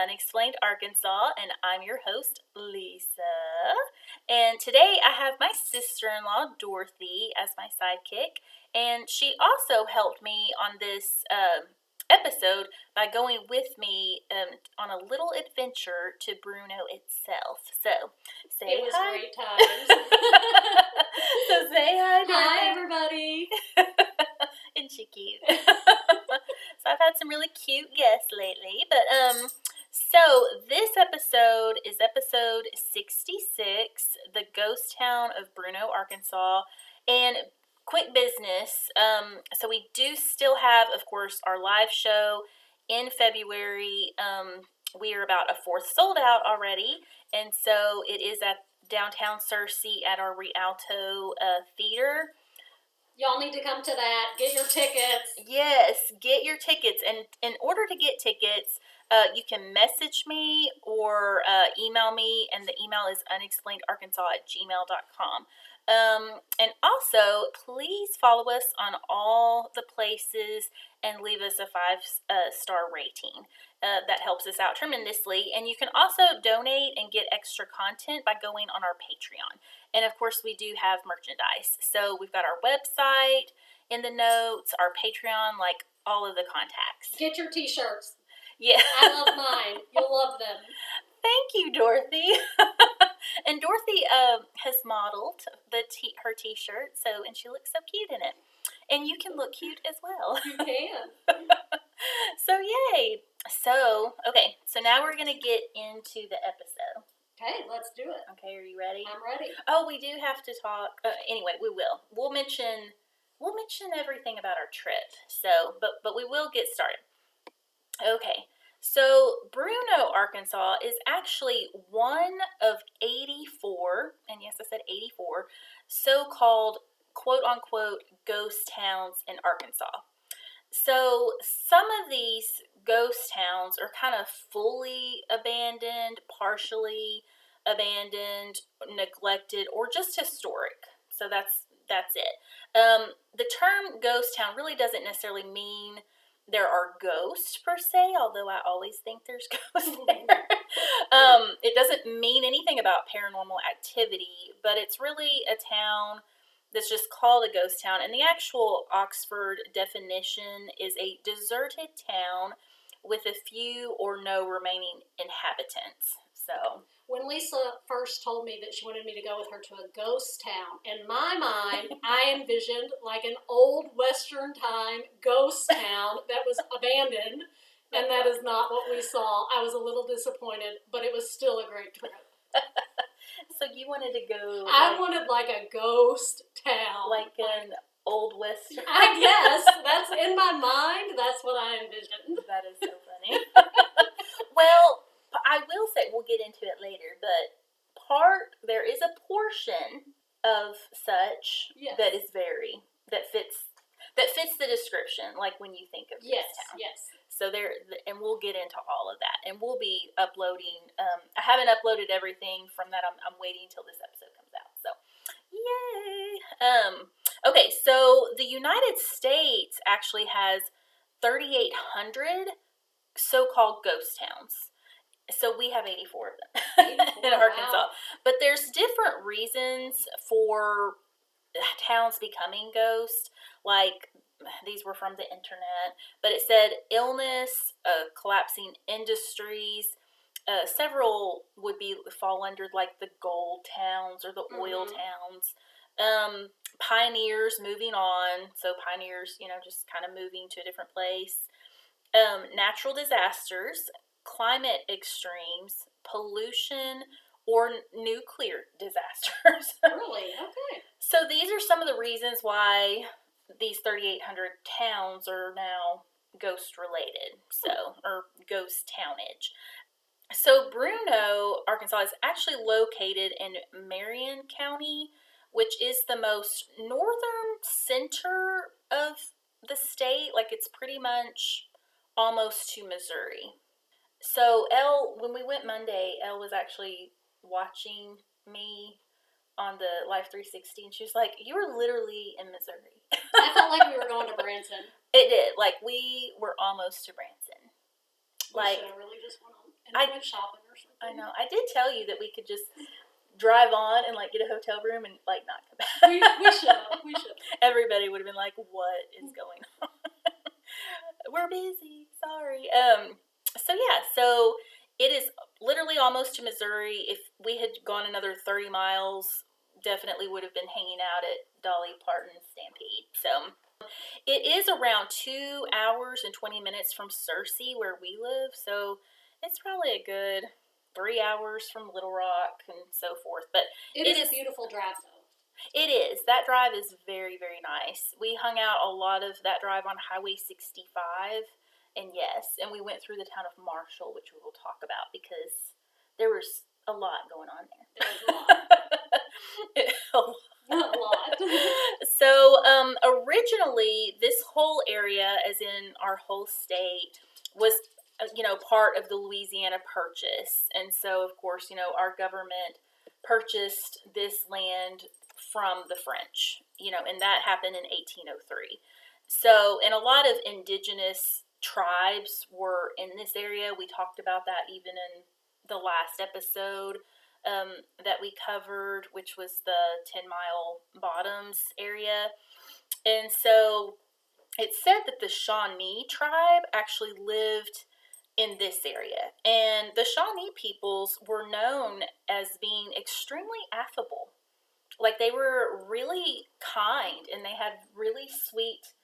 Unexplained Arkansas, and I'm your host, Lisa. And today I have my sister-in-law, Dorothy, as my sidekick, and she also helped me on this episode by going with me on a little adventure to Bruno itself. So, say it was hi. Great times. So say hi, Dorothy. Hi, everybody. Isn't she cute? So I've had some really cute guests lately, but so this episode is episode 66, the ghost town of Bruno, Arkansas, and quick business. So we do still have, of course, our live show in February. We are about a fourth sold out already, and so it is at downtown Searcy at our Rialto Theater. Y'all need to come to that. Get your tickets. Yes, get your tickets. And in order to get tickets, you can message me or email me, and the email is unexplainedarkansas@gmail.com. And also, please follow us on all the places and leave us a 5-star rating. That helps us out tremendously. And you can also donate and get extra content by going on our Patreon. And of course, we do have merchandise. So we've got our website in the notes, our Patreon, like all of the contacts. Get your t-shirts. Yeah. I love mine. You'll love them. Thank you, Dorothy. And Dorothy has modeled her t-shirt, and she looks so cute in it. And you can look cute as well. You can. So yay. So, okay, so now we're going to get into the episode. Okay, let's do it. Okay, are you ready? I'm ready. Oh, we do have to talk. Anyway, we will. We'll mention everything about our trip. So, but we will get started. Okay. So, Bruno, Arkansas is actually one of 84, and yes, I said 84, so-called quote-unquote ghost towns in Arkansas. So, some of these ghost towns are kind of fully abandoned, partially abandoned, neglected, or just historic. So, that's it. The term ghost town really doesn't necessarily mean there are ghosts per se, although I always think there's ghosts there. It doesn't mean anything about paranormal activity, but it's really a town that's just called a ghost town. And the actual Oxford definition is a deserted town with a few or no remaining inhabitants. So when Lisa first told me that she wanted me to go with her to a ghost town, in my mind, I envisioned like an old Western time ghost town that was abandoned, and that is not what we saw. I was a little disappointed, but it was still a great trip. So you wanted to go... I wanted like a ghost town. Like an old Western... I guess. That's in my mind. That's what I envisioned. That is so funny. Well, I will say, we'll get into it later, but there is a portion of such that is that fits the description, like when you think of this town. Yes. So and we'll get into all of that, and we'll be uploading. I haven't uploaded everything from that. I'm waiting until this episode comes out. So, yay! Okay, so the United States actually has 3,800 so-called ghost towns. So we have 84 of them in Arkansas. Wow. But there's different reasons for towns becoming ghosts. Like, these were from the internet, but it said illness, collapsing industries. Several would fall under like the gold towns or the oil towns. Pioneers moving on. So pioneers, just kind of moving to a different place. Natural disasters, climate extremes, pollution, or nuclear disasters. Really? Okay. So these are some of the reasons why these 3,800 towns are now ghost related, or ghost townage. So Bruno, Arkansas is actually located in Marion County, which is the most northern center of the state. Like, it's pretty much almost to Missouri. So when we went Monday, Elle was actually watching me on the Life 360, and she was like, "You were literally in Missouri." I felt like we were going to Branson. It did. Like, we were almost to Branson. We should have really just went on and I went shopping or something. I know. I did tell you that we could just drive on and like get a hotel room and like not come back. We should have. We should have. Everybody would have been like, "What is going on?" We're busy. Sorry. So it is literally almost to Missouri. If we had gone another 30 miles, definitely would have been hanging out at Dolly Parton's Stampede. So it is around 2 hours and 20 minutes from Searcy, where we live. So it's probably a good 3 hours from Little Rock and so forth. But it is a beautiful drive, though. It is. That drive is very, very nice. We hung out a lot of that drive on Highway 65. And yes, and we went through the town of Marshall, which we will talk about because there was a lot going on there. There was a lot. A lot. So originally, this whole area, as in our whole state, was part of the Louisiana Purchase. And so, of course, our government purchased this land from the French, and that happened in 1803. So, and a lot of indigenous tribes were in this area. We talked about that even in the last episode that we covered, which was the 10-Mile Bottoms area. And so it said that the Shawnee tribe actually lived in this area. And the Shawnee peoples were known as being extremely affable. Like, they were really kind and they had really sweet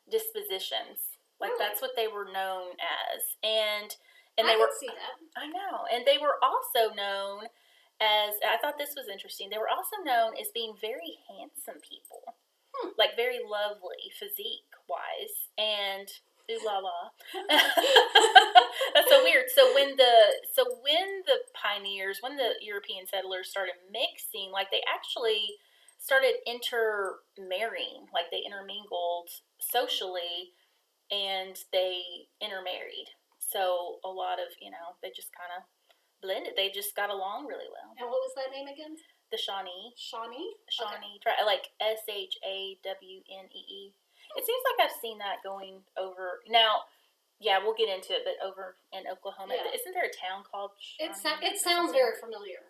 dispositions. Like, really? That's what they were known as. And I they were, see that. I know. And they were also known as, I thought this was interesting, they were also known as being very handsome people. Like, very lovely physique-wise. And ooh la la. That's so weird. So when the pioneers, when the European settlers started mixing, like, they actually started intermarrying. Like, they intermingled socially and they intermarried. So a lot of, they just kind of blended. They just got along really well. And what was that name again? The Shawnee. Shawnee? Shawnee. Okay. Like Shawnee. It seems like I've seen that going over. Now, yeah, we'll get into it, but over in Oklahoma. Yeah. Isn't there a town called Shawnee? It sounds very familiar.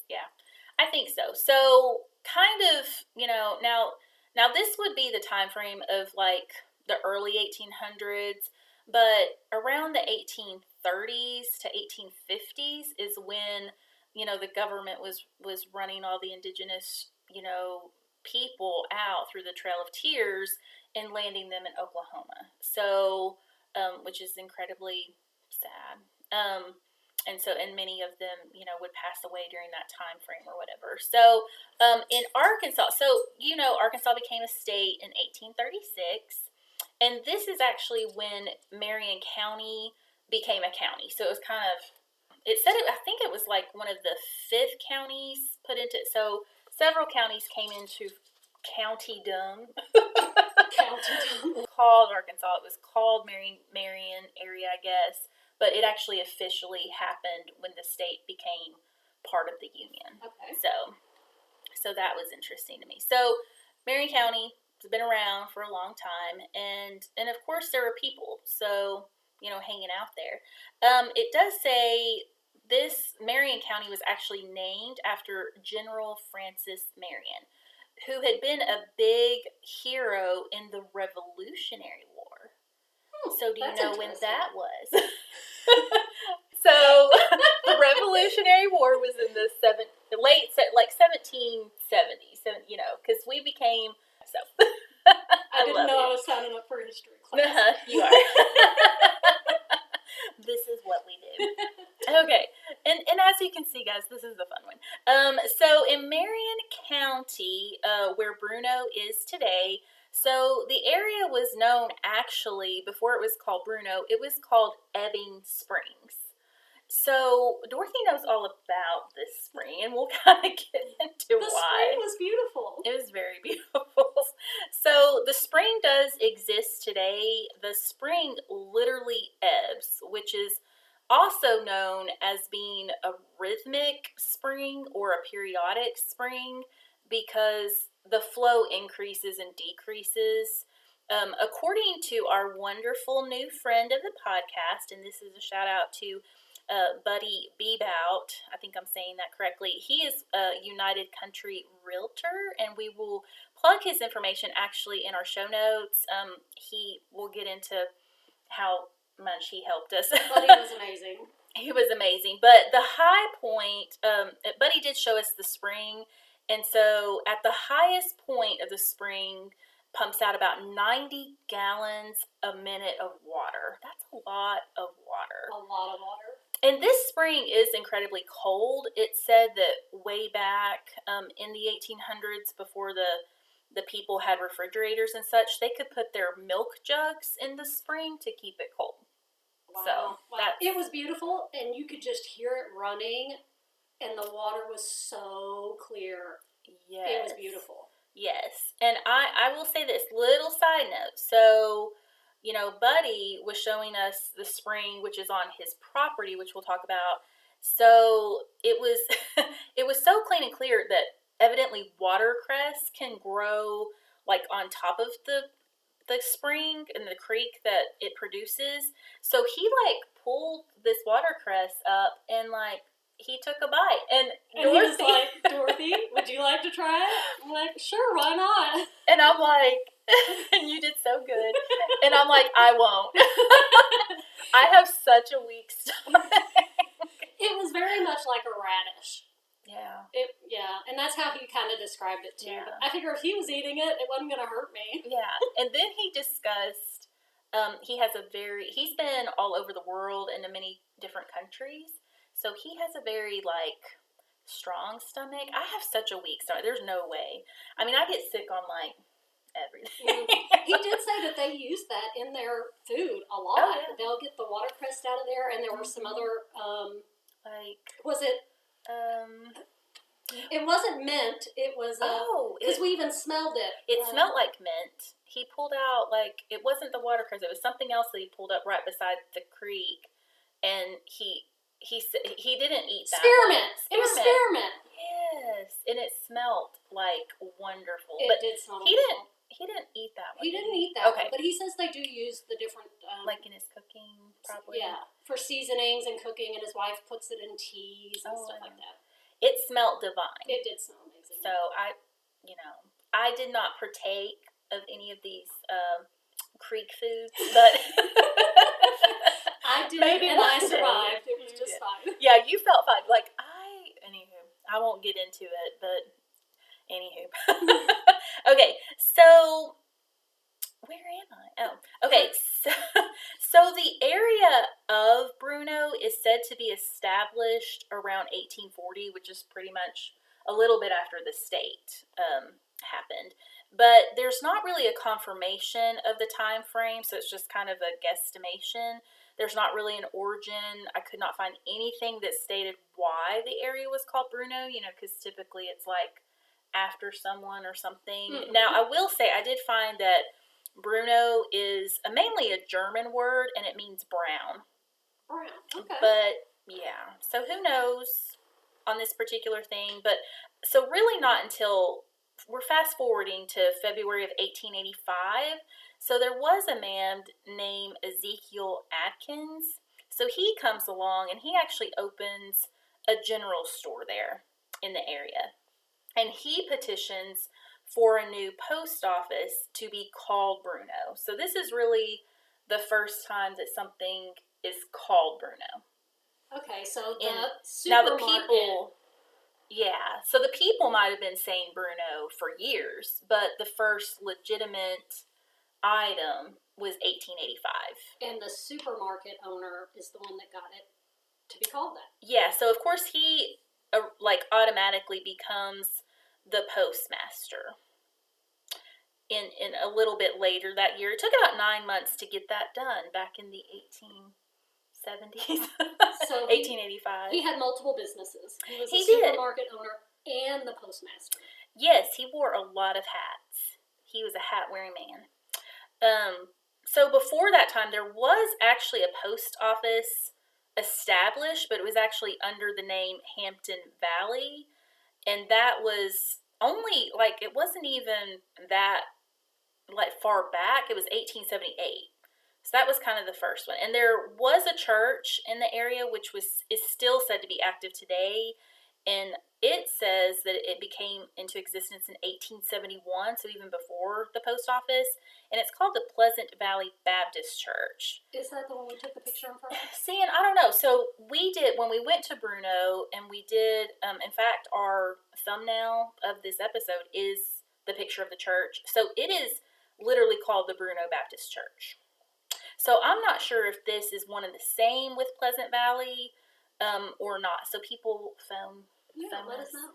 Yeah, I think so. So, kind of, now this would be the time frame of, like, the early 1800s, but around the 1830s to 1850s is when, the government was running all the indigenous, people out through the Trail of Tears and landing them in Oklahoma. So, which is incredibly sad. And many of them, would pass away during that time frame or whatever. So, in Arkansas, Arkansas became a state in 1836. And this is actually when Marion County became a county. So it was I think it was like one of the 5th counties put into it. So several counties came into countydom. Called Arkansas. It was called Marion area, I guess. But it actually officially happened when the state became part of the Union. Okay. So that was interesting to me. So Marion County has been around for a long time, and of course there were people, so hanging out there. It does say this Marion County was actually named after General Francis Marion, who had been a big hero in the Revolutionary War. So do you know when that was? So the Revolutionary War was in the late 1770s, because we became. So I didn't know I was signing up for a history class. You are. This is what we do. Okay, and as you can see, guys, this is the fun one. So in Marion County, where Bruno is today, so the area was known, actually, before it was called Bruno, it was called Ebbing Springs. So Dorothy knows all about this spring, and we'll kind of get into why. The spring was beautiful. It was very beautiful. So the spring does exist today. The spring literally ebbs, which is also known as being a rhythmic spring or a periodic spring, because the flow increases and decreases. According to our wonderful new friend of the podcast, and this is a shout out to Buddy Bebout. I think I'm saying that correctly. He is a United Country Realtor, and we will plug his information actually in our show notes. He will get into how much he helped us. Buddy was amazing. He was amazing. But the high point, Buddy did show us the spring. And so at the highest point of the spring, pumps out about 90 gallons a minute of water. That's a lot of water. A lot of water. And this spring is incredibly cold. It said that way back in the 1800s, before the people had refrigerators and such, they could put their milk jugs in the spring to keep it cold. Wow. So wow. It was beautiful, and you could just hear it running, and the water was so clear. Yes. It was beautiful. Yes. And I will say this little side note. So, you know, Buddy was showing us the spring, which is on his property, which we'll talk about. So it was it was so clean and clear that evidently watercress can grow like on top of the spring and the creek that it produces. So he like pulled this watercress up and like he took a bite, and he was like, "Dorothy, would you like to try it?" I'm like, "Sure, why not?" And I'm like, and you did so good. And I'm like, I won't. I have such a weak stomach. It was very much like a radish. Yeah. Yeah, and that's how he kind of described it too. Yeah. But I figure if he was eating it, it wasn't going to hurt me. Yeah, and then he discussed, he's been all over the world into many different countries. So he has a very, like, strong stomach. I have such a weak stomach. There's no way. I mean, I get sick on, like, everything. He did say that they use that in their food a lot. Oh, yeah. They'll get the watercress out of there, and there were some other, was it? It wasn't mint. It was, because we even smelled it. It smelled like mint. He pulled out, like, it wasn't the watercress. It was something else that he pulled up right beside the creek, and he didn't eat that. Spearmint. It was spearmint. Yes, and it smelled like wonderful. It did smell wonderful. He didn't eat that one. He didn't eat that one, but he says they do use the different... like in his cooking, probably. Yeah, for seasonings and cooking, and his wife puts it in teas and stuff like that. It smelled divine. It did smell amazing. So I did not partake of any of these creek foods, but... I did, and I survived. It was just fine. Yeah, you felt fine. Like, anywho, I won't get into it, but anywho. Okay, so, where am I? Oh, okay, so the area of Bruno is said to be established around 1840, which is pretty much a little bit after the state happened. But there's not really a confirmation of the time frame, so it's just kind of a guesstimation. There's not really an origin. I could not find anything that stated why the area was called Bruno, because typically it's like after someone or something. Mm-hmm. Now, I will say I did find that Bruno is mainly a German word, and it means brown. Brown, okay. But, yeah, so who knows on this particular thing. But, so really not until, we're fast forwarding to February of 1885. So there was a man named Ezekiel Atkins. So he comes along and he actually opens a general store there in the area. And he petitions for a new post office to be called Bruno. So this is really the first time that something is called Bruno. Okay, so now the people... Yeah, so the people might have been saying Bruno for years, but the first legitimate item was 1885. And the supermarket owner is the one that got it to be called that. Yeah, so of course he automatically becomes the postmaster in a little bit later that year. It took about 9 months to get that done back in the 1870s. So 1885. He had multiple businesses. He was a supermarket owner and the postmaster. Yes, he wore a lot of hats. He was a hat-wearing man. So before that time, there was actually a post office established, but it was actually under the name Hampton Valley, and that was only, it wasn't even that, far back. It was 1878. So that was kind of the first one. And there was a church in the area which is still said to be active today. And it says that it became into existence in 1871, so even before the post office. And it's called the Pleasant Valley Baptist Church. Is that the one we took the picture in front of? See, and I don't know. So we did, when we went to Bruno, and we did, in fact, our thumbnail of this episode is the picture of the church. So it is literally called the Bruno Baptist Church. So I'm not sure if this is one and the same with Pleasant Valley or not. So people phone let us know.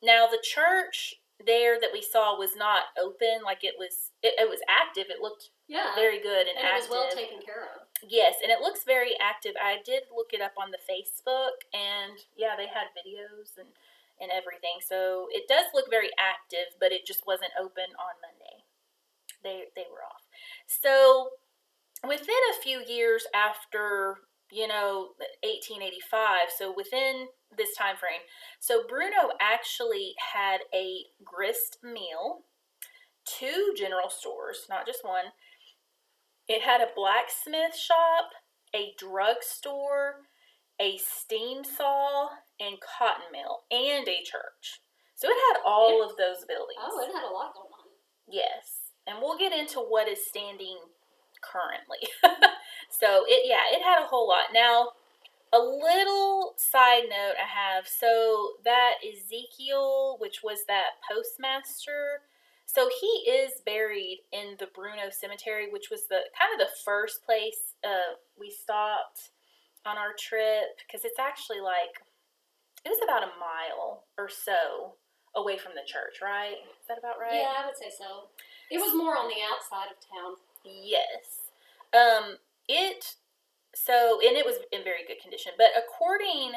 Now the church there that we saw was not open. Like it was active. It looked very good and active. It was well taken care of. Yes, and it looks very active. I did look it up on the Facebook, and yeah, they had videos and everything. So it does look very active, but it just wasn't open on Monday. They were off. So within a few years after, 1885, so within this time frame, so Bruno actually had a grist mill, 2 general stores, not just one. It had a blacksmith shop, a drugstore, a steam saw, and cotton mill, and a church. So it had all of those buildings. Oh, it had a lot going on. Yes, and we'll get into what is standing currently. So it had a whole lot. Now, a little side note I have, so that Ezekiel, which was that postmaster, so he is buried in the Bruno Cemetery, which was the kind of the first place we stopped on our trip, because it's actually it was about a mile or so away from the church, right? Is that about right? Yeah, I would say so. It was more on the outside of town. Yes. And it was in very good condition, but according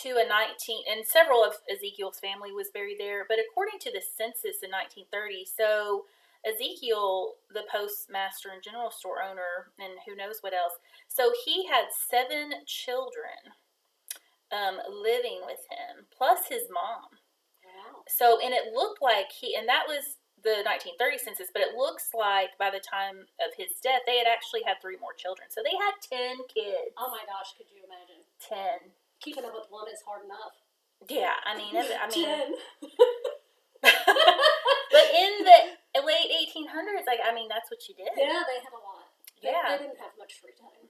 to and several of Ezekiel's family was buried there, but according to the census in 1930, so Ezekiel, the postmaster and general store owner, and who knows what else, so he had 7 children living with him, plus his mom. Wow. So, and it looked like and that was the 1930 census, but it looks like by the time of his death, they had actually had 3 more children. So they had 10 kids. Oh my gosh, could you imagine? 10. Keeping up with one is hard enough. Yeah, I mean 10. But in the late 1800s, that's what you did. Yeah, they had a lot. They didn't have much free time.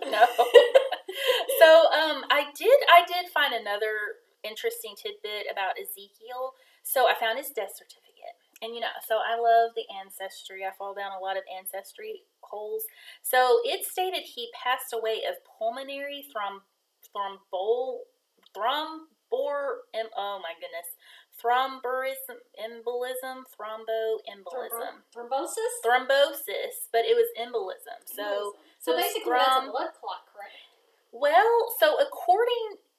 No. So, I did find another interesting tidbit about Ezekiel. So I found his death certificate. And so I love the ancestry. I fall down a lot of ancestry holes. So it stated he passed away of pulmonary thrombosis, but it was embolism. So basically that's a blood clot, correct? Well, so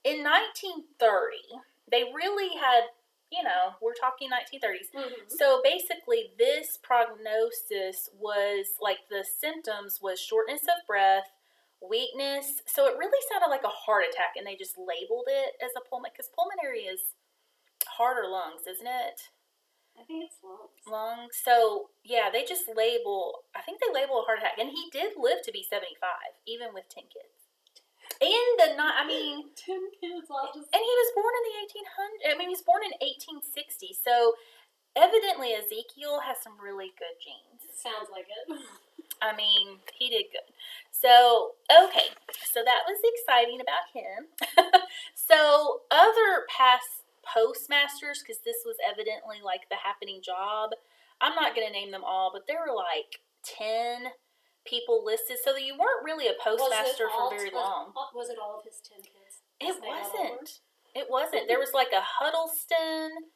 in 1930, they really had, we're talking 1930s. Mm-hmm. So basically this prognosis was the symptoms was shortness of breath, weakness. So it really sounded like a heart attack, and they just labeled it as a because pulmonary is heart or lungs, isn't it? I think it's lungs. Lungs. So yeah, I think they label a heart attack, and he did live to be 75, even with 10 kids. And 10 kids. And he was born in the 1800s. He was born in 1860. So evidently Ezekiel has some really good genes. Sounds like it. He did good. So, okay. So that was exciting about him. So other past postmasters, because this was evidently the happening job. I'm not going to name them all, but there were 10 people listed, so that you weren't really a postmaster for very long. Was it all of his 10 kids? It wasn't. It wasn't. There was a Huddleston,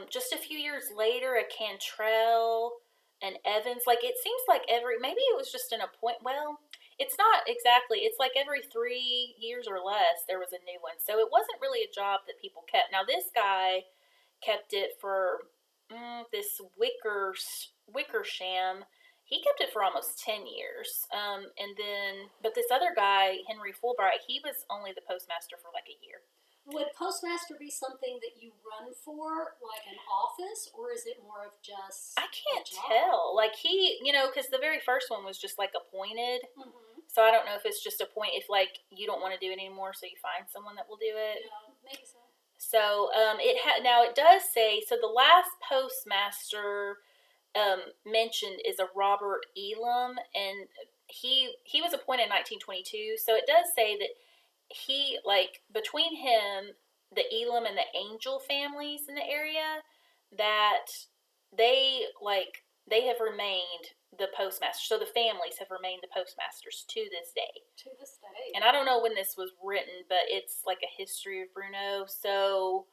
just a few years later, a Cantrell, an Evans. It seems like maybe it was just an appointment. Well, it's not exactly. It's every 3 years or less, there was a new one. So it wasn't really a job that people kept. Now, this guy kept it for this Wickersham. He kept it for almost 10 years. But this other guy, Henry Fulbright, he was only the postmaster for a year. Would postmaster be something that you run for, like an office, or is it more of just I can't a job? tell. Like because the very first one was just like appointed. Mm-hmm. So I don't know if it's just a point if like you don't want to do it anymore, so you find someone that will do it. Yeah, maybe so. So now it does say so the last postmaster mentioned is a Robert Elam, and he was appointed in 1922. So it does say that he like between him, the Elam and the Angel families in the area, that they have remained the postmaster. So the families have remained the postmasters to this day. To this day. And I don't know when this was written, but it's like a history of Bruno. So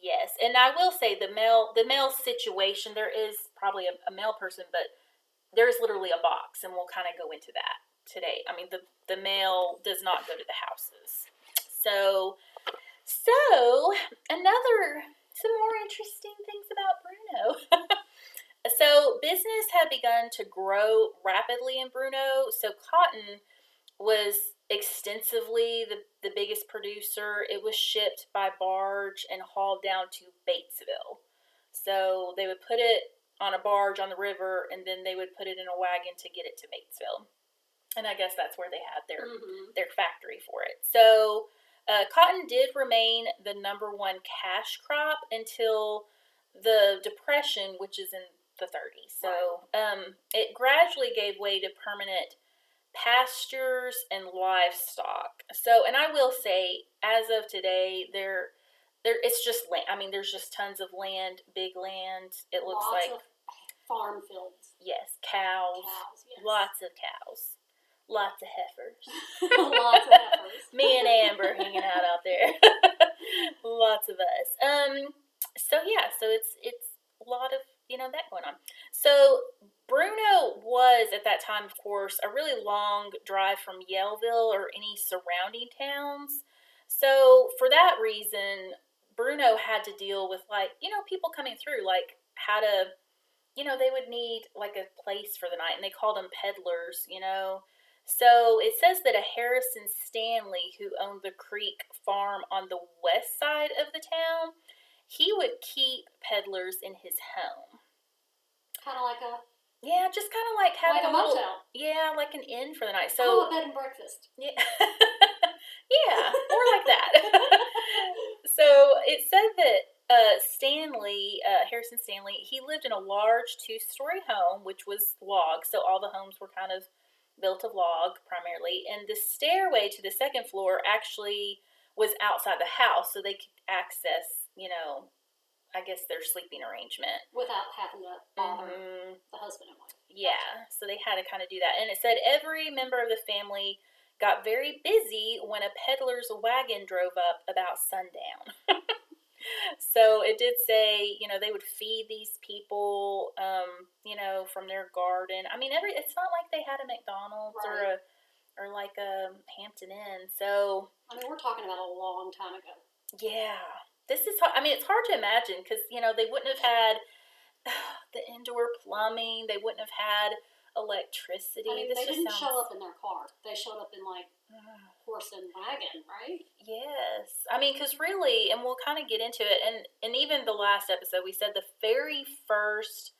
yes, and I will say the male situation. There is probably a male person, but there's literally a box, and we'll kind of go into that today. I mean, the male does not go to the houses. So some more interesting things about Bruno. So business had begun to grow rapidly in Bruno. So cotton was extensively the biggest producer. It was shipped by barge and hauled down to Batesville. So they would put it on a barge on the river, and then they would put it in a wagon to get it to Batesville. And I guess that's where they had their factory for it. So cotton did remain the number one cash crop until the Depression, which is in the 30s. So it gradually gave way to permanent pastures and livestock. So, and I will say, as of today, it's just land. I mean, there's just tons of land, big land. It looks Lots like of farm fields. yes, cows, Yes. lots of cows, lots of heifers. Lots of heifers. Me and Amber hanging out there. Lots of us. So yeah, so it's a lot of that going on. So Bruno was at that time, of course, a really long drive from Yellville or any surrounding towns. So for that reason, Bruno had to deal with people coming through, like how to, they would need like a place for the night, and they called them peddlers. So it says that a Harrison Stanley, who owned the Creek Farm on the west side of the town, he would keep peddlers in his home. Kind of like just kind of like having a motel. Yeah, like an inn for the night. So a bed and breakfast. Yeah, yeah, more like that. So it said that Harrison Stanley, he lived in a large 2-story home, which was log. So all the homes were kind of built of log primarily, and the stairway to the second floor actually was outside the house, so they could access, I guess their sleeping arrangement without having to bother the husband and wife. Yeah, so they had to kind of do that. And it said every member of the family got very busy when a peddler's wagon drove up about sundown. So it did say, they would feed these people, from their garden. I mean, it's not like they had a McDonald's right. or like a Hampton Inn. So I mean, we're talking about a long time ago. Yeah, it's hard to imagine because they wouldn't have had the indoor plumbing. They wouldn't have had electricity. I mean, they didn't show up in their car. They showed up in like horse and wagon, right? Yes, I mean, because really, and we'll kind of get into it, and even the last episode, we said the very first,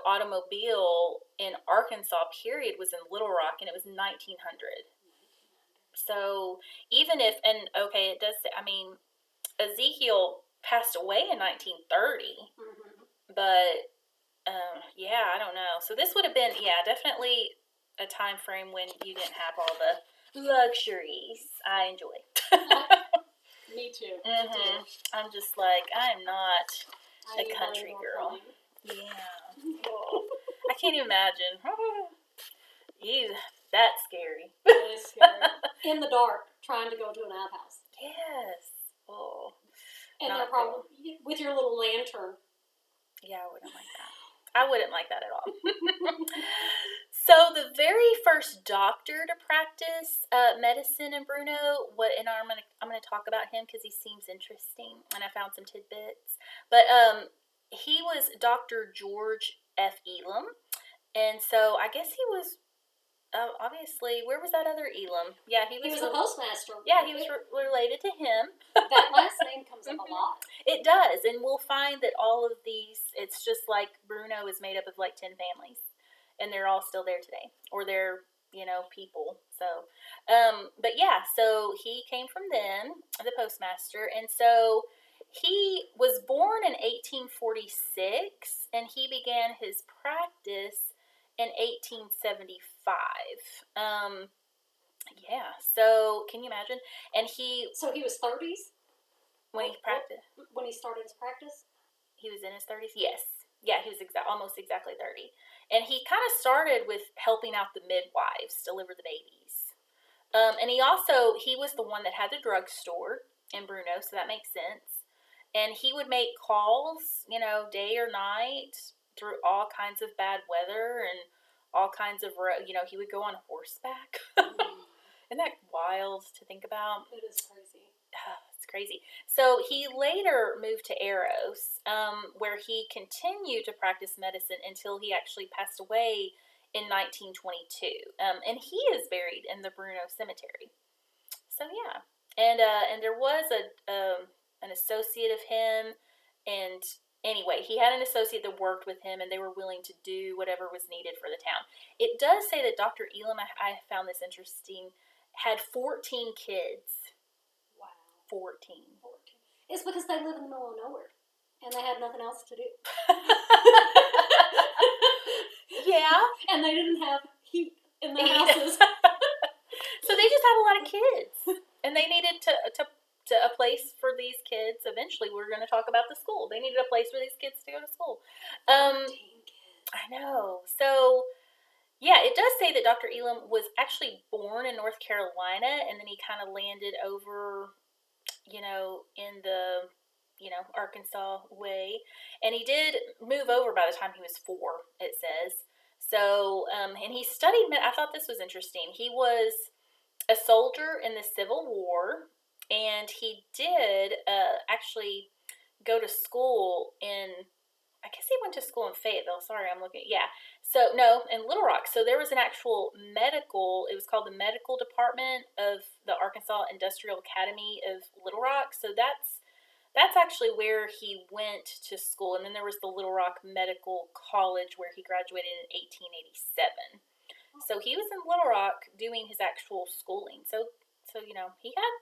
automobile in Arkansas period was in Little Rock, and it was 1900. So even if, and okay, it does say, I mean, Ezekiel passed away in 1930, but I don't know. So this would have been, definitely a time frame when you didn't have all the luxuries I enjoy. Me too. Mm-hmm. I'm just like, I am not a country girl. Yeah. Oh, I can't even imagine. That's scary. It is scary. In the dark, trying to go to an outhouse. Yes. Oh. And they're probably with your little lantern. Yeah, I wouldn't like that. I wouldn't like that at all. So the very first doctor to practice medicine in Bruno, I'm gonna talk about him because he seems interesting, and I found some tidbits. But he was Dr. George F. Elam, and so I guess he was obviously, where was that other Elam? Yeah, He was a postmaster. Yeah, he was related to him. That last name comes up a lot. It does, and we'll find that all of these, it's just like Bruno is made up of like 10 families, and they're all still there today, or they're, people. So, but yeah, so he came from them, the postmaster, and so he was born in 1846, and he began his practice in 1875. Yeah, so can you imagine? And So he was 30s? When he practiced? When he started his practice? He was in his 30s? Yes. Yeah, he was almost exactly 30. And he kind of started with helping out the midwives deliver the babies. And he was the one that had the drugstore in Bruno, so that makes sense. And he would make calls, day or night through all kinds of bad weather and all kinds of, he would go on horseback. Isn't that wild to think about? It is crazy. It's crazy. So he later moved to Eros, where he continued to practice medicine until he actually passed away in 1922. And he is buried in the Bruno Cemetery. So yeah, and there was an associate of him, and anyway, he had an associate that worked with him, and they were willing to do whatever was needed for the town. It does say that Dr. Elam, I found this interesting, had 14 kids. 14. It's because they live in the middle of nowhere, and they had nothing else to do. Yeah. And they didn't have heat in the houses. So they just had a lot of kids, and they needed to a place for these kids. Eventually, we're going to talk about the school. They needed a place for these kids to go to school. 14 kids. I know. So, yeah, it does say that Dr. Elam was actually born in North Carolina, and then he kind of landed over, in the, Arkansas way. And he did move over by the time he was 4, it says. So, and he studied, I thought this was interesting. He was a soldier in the Civil War, and he did actually go to school I guess he went to school in Fayetteville. Sorry, I'm looking. Yeah. So, no, in Little Rock. So there was an actual it was called the Medical Department of the Arkansas Industrial Academy of Little Rock. So that's actually where he went to school. And then there was the Little Rock Medical College where he graduated in 1887. So he was in Little Rock doing his actual schooling. So he had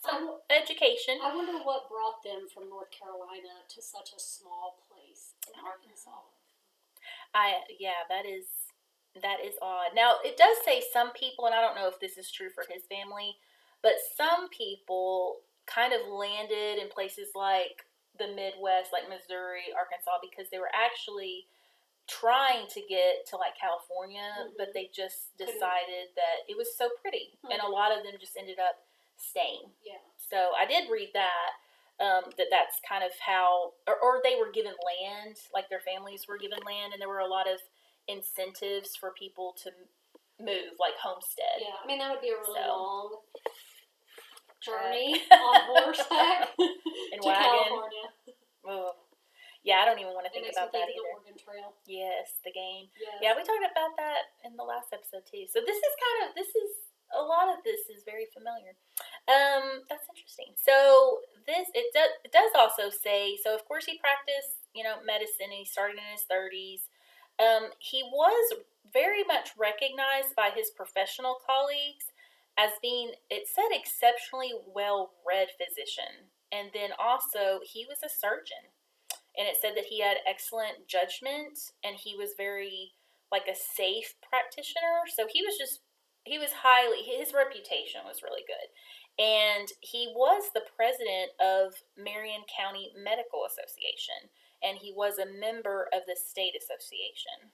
some education. I wonder what brought them from North Carolina to such a small place in Arkansas. That is odd. Now, it does say some people, and I don't know if this is true for his family, but some people kind of landed in places like the Midwest, like Missouri, Arkansas, because they were actually trying to get to like California, but they just decided that it was so pretty, and a lot of them just ended up staying. Yeah. So I did read that, that's kind of how, or they were given land, like their families were given land, and there were a lot of incentives for people to move, like homestead. Yeah, I mean, that would be a really long journey on horseback to wagon. California. Oh. Yeah, I don't even want to think about that either. The Oregon Trail. Yes, the game. Yes. Yeah, we talked about that in the last episode too. So a lot of this is very familiar. That's interesting. So it does also say, so of course he practiced, medicine, and he started in his 30s. He was very much recognized by his professional colleagues as being, it said, exceptionally well-read physician. And then also he was a surgeon. And it said that he had excellent judgment, and he was very, like, a safe practitioner. So his reputation was really good. And he was the president of Marion County Medical Association, and he was a member of the state association.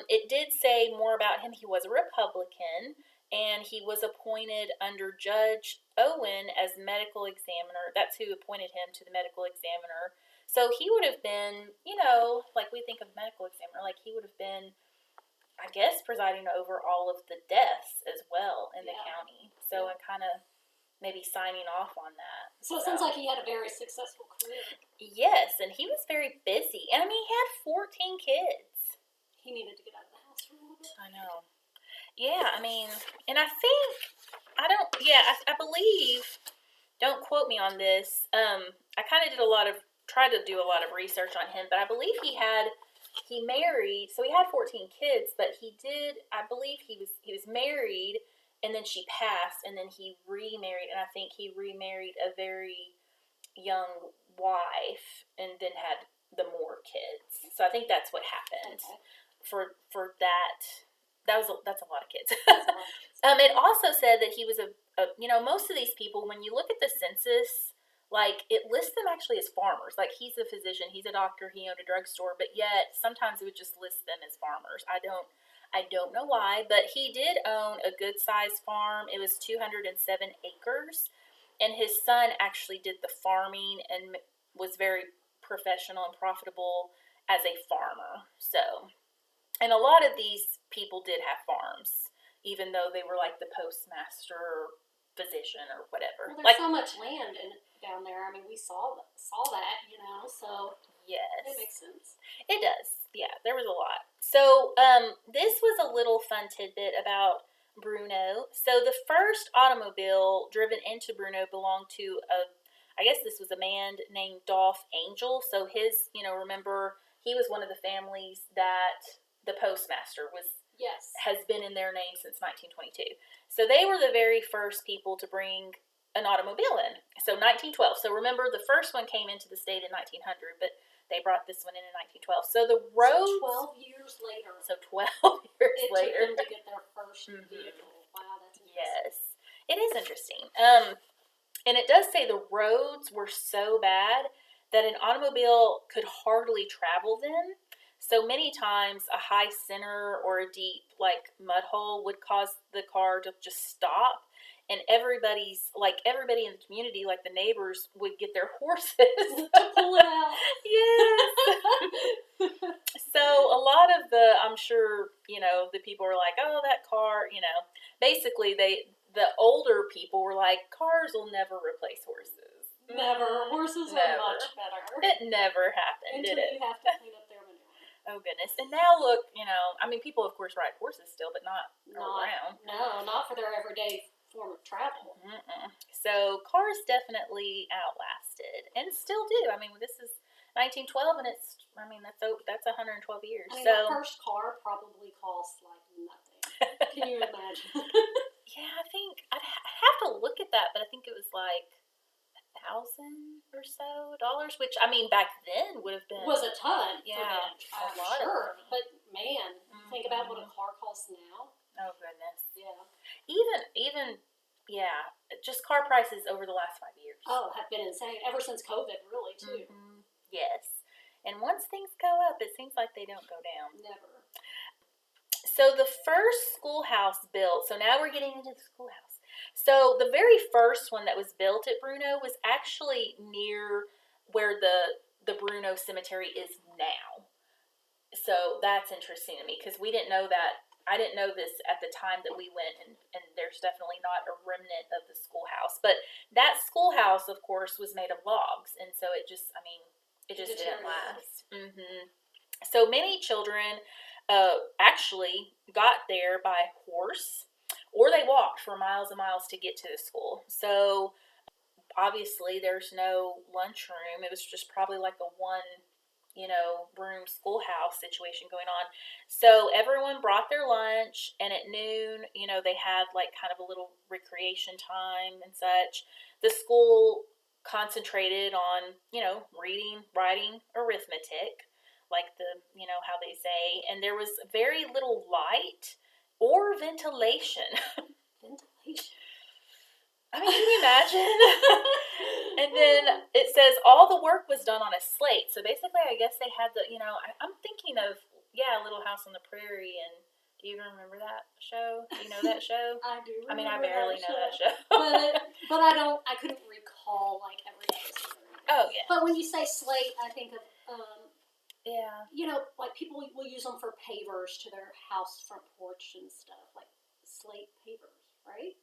It did say more about him. He was a Republican, and he was appointed under Judge Owen as medical examiner. That's who appointed him to the medical examiner. So he would have been, like we think of medical examiner, like he would have been, I guess, presiding over all of the deaths as well in the county. So, and kind of maybe signing off on that. So it sounds like he had a very successful career. Yes, and he was very busy. And I mean, he had 14 kids. He needed to get out of the house for a I know. Yeah, I mean, and I think, I believe, don't quote me on this, I kind of tried to do a lot of research on him, but I believe he married, so he had 14 kids, but I believe he was married, and then she passed, and then he remarried, and I think he remarried a very young wife, and then had the more kids. So I think that's what happened. Okay. For that. That's a lot of kids. That's a lot of kids. It also said that he was most of these people, when you look at the census, like, it lists them actually as farmers. Like, he's a physician, he's a doctor, he owned a drugstore, but yet sometimes it would just list them as farmers. I don't know why, but he did own a good-sized farm. It was 207 acres, and his son actually did the farming and was very professional and profitable as a farmer. So, and a lot of these people did have farms, even though they were like the postmaster or physician or whatever. Well, there's so much land down there. I mean, we saw that, so yes, it makes sense. It does. Yeah, there was a lot. So, this was a little fun tidbit about Bruno. So, the first automobile driven into Bruno belonged to I guess this was a man named Dolph Angel. So remember, he was one of the families that the postmaster has been in their name since 1922. So they were the very first people to bring an automobile in. So 1912. So remember, the first one came into the state in 1900, but they brought this one in 1912. So the roads... So 12 years later. So 12 years later. It took them to get their first vehicle. Wow, that's interesting. Yes. It is interesting. And it does say the roads were so bad that an automobile could hardly travel them. So many times a high center or a deep mud hole would cause the car to just stop, and everybody in the community, like the neighbors, would get their horses to pull it out. Yes. So a lot of I'm sure, the people were like, oh, that car, basically the older people were like, cars will never replace horses. Never. Horses are much better. It never happened, did it? You have to clean up their manure. Oh, goodness. And now look, people, of course, ride horses still, but not around. No, not for their everyday form of travel. So cars definitely outlasted and still do. This is 1912, and that's 112 years. The first car probably cost like nothing. Can you imagine? Yeah, I think I'd have to look at that, but I think it was like $1,000 or so, which back then would have been was a ton. Yeah, a lot. Sure, but man, think about what a car costs now. Oh goodness. Yeah. Even just car prices over the last 5 years. Oh, have been insane ever since COVID, really too. Yes, and once things go up, it seems like they don't go down. Never. So the first schoolhouse built. So now we're getting into the schoolhouse. So the very first one that was built at Bruno was actually near where the Bruno Cemetery is now. So that's interesting to me because we didn't know that. I didn't know this at the time that we went, and there's definitely not a remnant of the schoolhouse. But that schoolhouse, of course, was made of logs, and so it just didn't last. So many children actually got there by horse, or they walked for miles and miles to get to the school. So obviously there's no lunchroom. It was just probably like a room schoolhouse situation going on. So everyone brought their lunch, and at noon, they had like kind of a little recreation time and such. The school concentrated on, reading, writing, arithmetic, like how they say, and there was very little light or ventilation. Ventilation. Can you imagine? And then it says all the work was done on a slate. So basically, I guess they had I'm thinking of, Little House on the Prairie. And do you remember that show? Do you know that show? I do. I barely know that show. but I couldn't recall like every episode. Oh, yeah. But when you say slate, I think of, yeah. Like people will use them for pavers to their house front porch and stuff. Like slate pavers, right?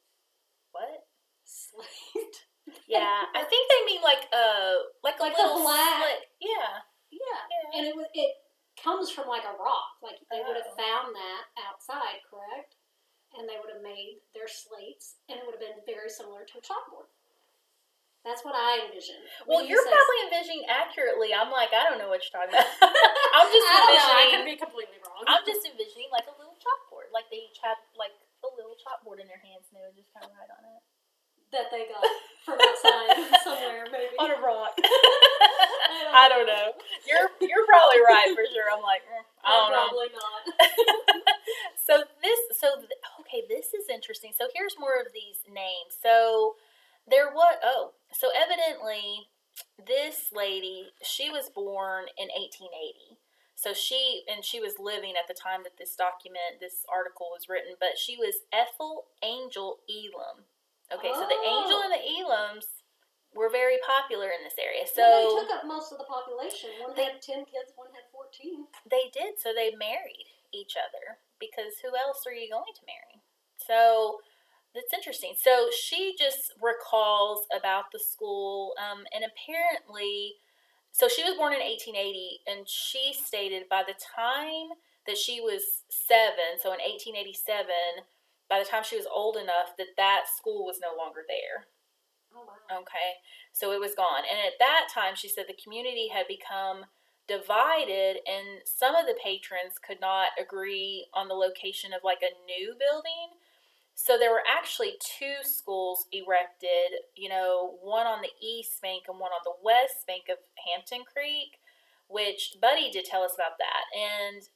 What? Slate. Yeah, I think they mean like a little black. slit. Yeah. And it comes from like a rock. Like they would have Oh. found that outside, correct? And they would have made their slates, and it would have been very similar to a chalkboard. That's what I envision. Well, you're probably envisioning accurately. I'm like, I don't know what you're talking about. I'm just I don't know. I envisioning. could be completely wrong. I'm just envisioning like a little chalkboard. Like they each had like a little chalkboard in their hands, and they would just kind of write on it. That they got from outside somewhere, maybe. On a rock. I don't know. You're probably right for sure. I'm like, I don't know. Probably not. Okay, this is interesting. So here's more of these names. So so evidently this lady, she was born in 1880. So she was living at the time that this article was written, but she was Ethel Angel Elam. Okay, so the Angel and the Elams were very popular in this area. So they took up most of the population. One had 10 kids, one had 14. They did, so they married each other because who else are you going to marry? So that's interesting. So she just recalls about the school, and apparently, so she was born in 1880, and she stated by the time that she was 7, so in 1887, by the time she was old enough that school was no longer there. Oh, wow. Okay, so it was gone. And at that time, she said the community had become divided, and some of the patrons could not agree on the location of like a new building. So there were actually 2 schools erected, one on the east bank and one on the west bank of Hampton Creek, which Buddy did tell us about that. And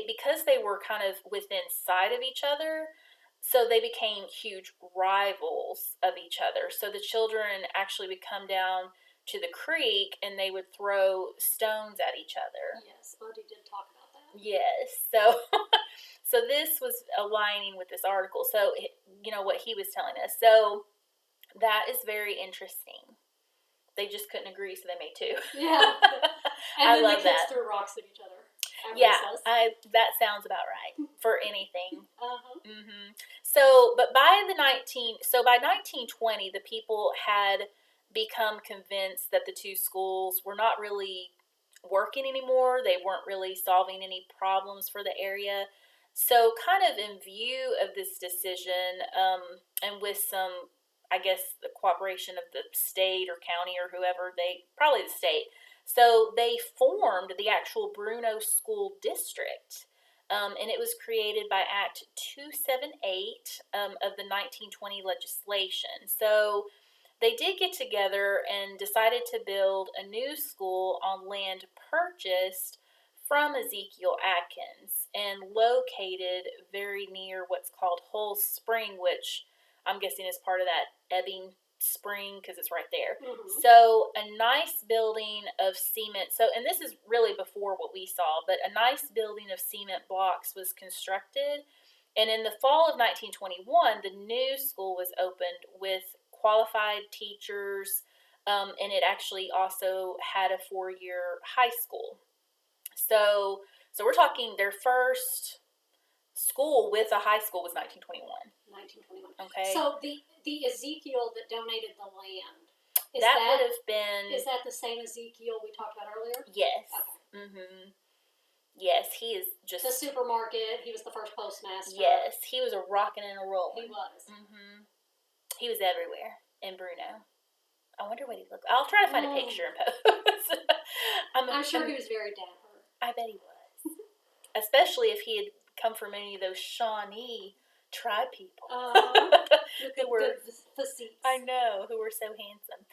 because they were kind of within sight of each other, so they became huge rivals of each other. So the children actually would come down to the creek and they would throw stones at each other. Yes, Buddy did talk about that. Yes, so so this was aligning with this article. So what he was telling us. So that is very interesting. They just couldn't agree, so they made 2. Yeah, and I then love the kids that. threw rocks at each other. Yeah, that sounds about right for anything. But by 1920, the people had become convinced that the 2 schools were not really working anymore. They weren't really solving any problems for the area. So kind of in view of this decision, and with some, I guess, the cooperation of the state or county or whoever, probably the state, so they formed the actual Bruno School District, and it was created by Act 278 of the 1920 legislation. So they did get together and decided to build a new school on land purchased from Ezekiel Atkins and located very near what's called Hull Spring, which I'm guessing is part of that Ebbing Spring because it's right there. So a nice building of cement. And this is really before what we saw, but a nice building of cement blocks was constructed. And in the fall of 1921, the new school was opened with qualified teachers, and it actually also had a 4-year high school. So we're talking their first school with a high school was 1921. 1921. Okay. So the Ezekiel that donated the land, would have been... Is that the same Ezekiel we talked about earlier? Yes. Okay. Yes, he is just... The supermarket, he was the first postmaster. Yes, he was a rockin' and a rollin'. He was. He was everywhere in Bruno. I wonder what he looked like. I'll try to find a picture and post. I'm sure he was very dapper. I bet he was. Especially if he had come from any of those Shawnee tribe people. Who were good physiques. I know, who were so handsome.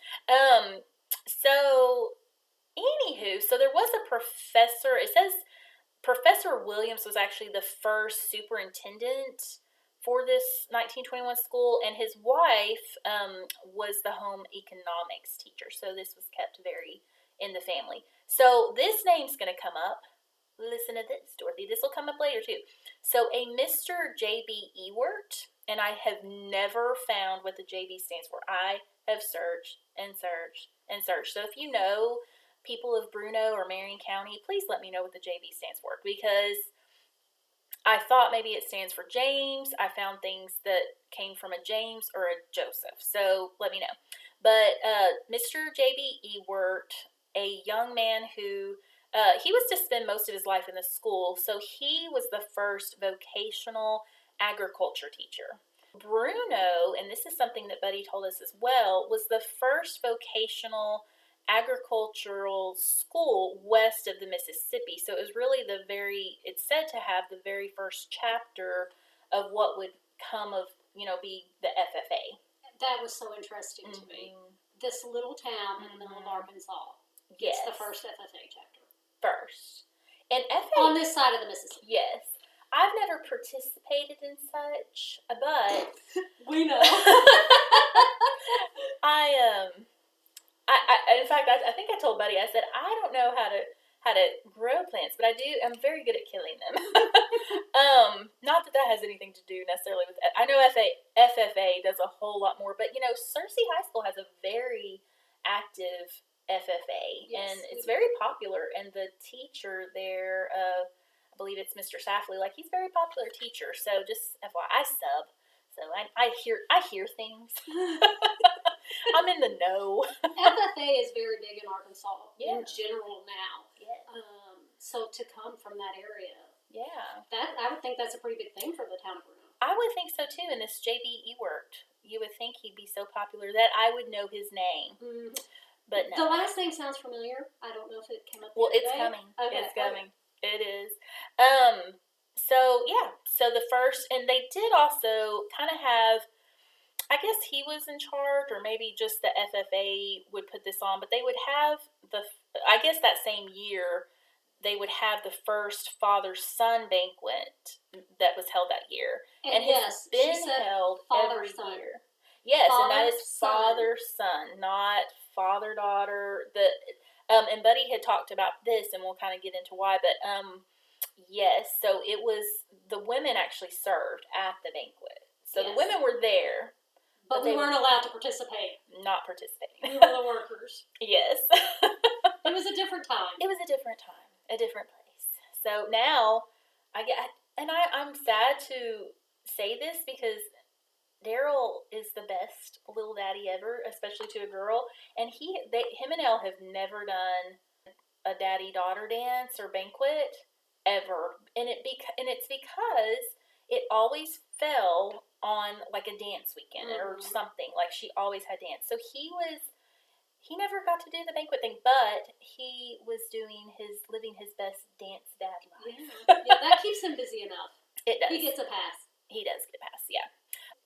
Anywho, so there was a professor. It says Professor Williams was actually the first superintendent for this 1921 school, and his wife was the home economics teacher. So this was kept very in the family. So this name's going to come up. Listen to this, Dorothy. This will come up later, too. So a Mr. J.B. Ewert, and I have never found what the J.B. stands for. I have searched and searched and searched. So if you know people of Bruno or Marion County, please let me know what the J.B. stands for, because I thought maybe it stands for James. I found things that came from a James or a Joseph. So let me know. But Mr. J.B. Ewert, a young man who he was to spend most of his life in the school, so he was the first vocational agriculture teacher. Bruno, and this is something that Buddy told us as well, was the first vocational agricultural school west of the Mississippi. So it was really it's said to have the very first chapter of what would come of, be the FFA. That was so interesting to me. This little town in the middle of Arkansas gets the first FFA chapter. First. And FFA... On this side of the Mississippi. Yes. I've never participated in such, but... We know. In fact, I think I told Buddy, I said, I don't know how to grow plants, but I'm very good at killing them. Not that has anything to do necessarily with it. I know FFA does a whole lot more, but Searcy High School has a very active FFA, and it's very popular, and the teacher there, I believe it's Mr. Safley, he's a very popular teacher, so just FYI, I sub, so I hear things. I'm in the know. FFA is very big in Arkansas in general now. Yeah. So to come from that area, I would think that's a pretty big thing for the town of Bruno. I would think so too. And this J.B. Ewert, you would think he'd be so popular that I would know his name. Mm-hmm. But no. The last name sounds familiar. I don't know if it came up. Well, it's coming. Okay. It's coming. It is. So the first, and they did also kind of have, I guess he was in charge, or maybe just the FFA would put this on, but they would have I guess that same year, they would have the first father-son banquet that was held that year. And it's been held every year. Yes, and that is father-son, not father-daughter. And Buddy had talked about this, and we'll kind of get into why, but yes, so it was, the women actually served at the banquet. So the women were there. But we weren't allowed to participate. Not participating. We were the workers. Yes. It was a different time. It was a different time, a different place. So now, I'm sad to say this because Daryl is the best little daddy ever, especially to a girl. And him and Elle have never done a daddy-daughter dance or banquet ever. And it's because it always fell on a dance weekend or something. She always had dance. So he never got to do the banquet thing, but he was living his best dance dad life. Yeah, that keeps him busy enough. It does. He gets a pass. He does get a pass, yeah.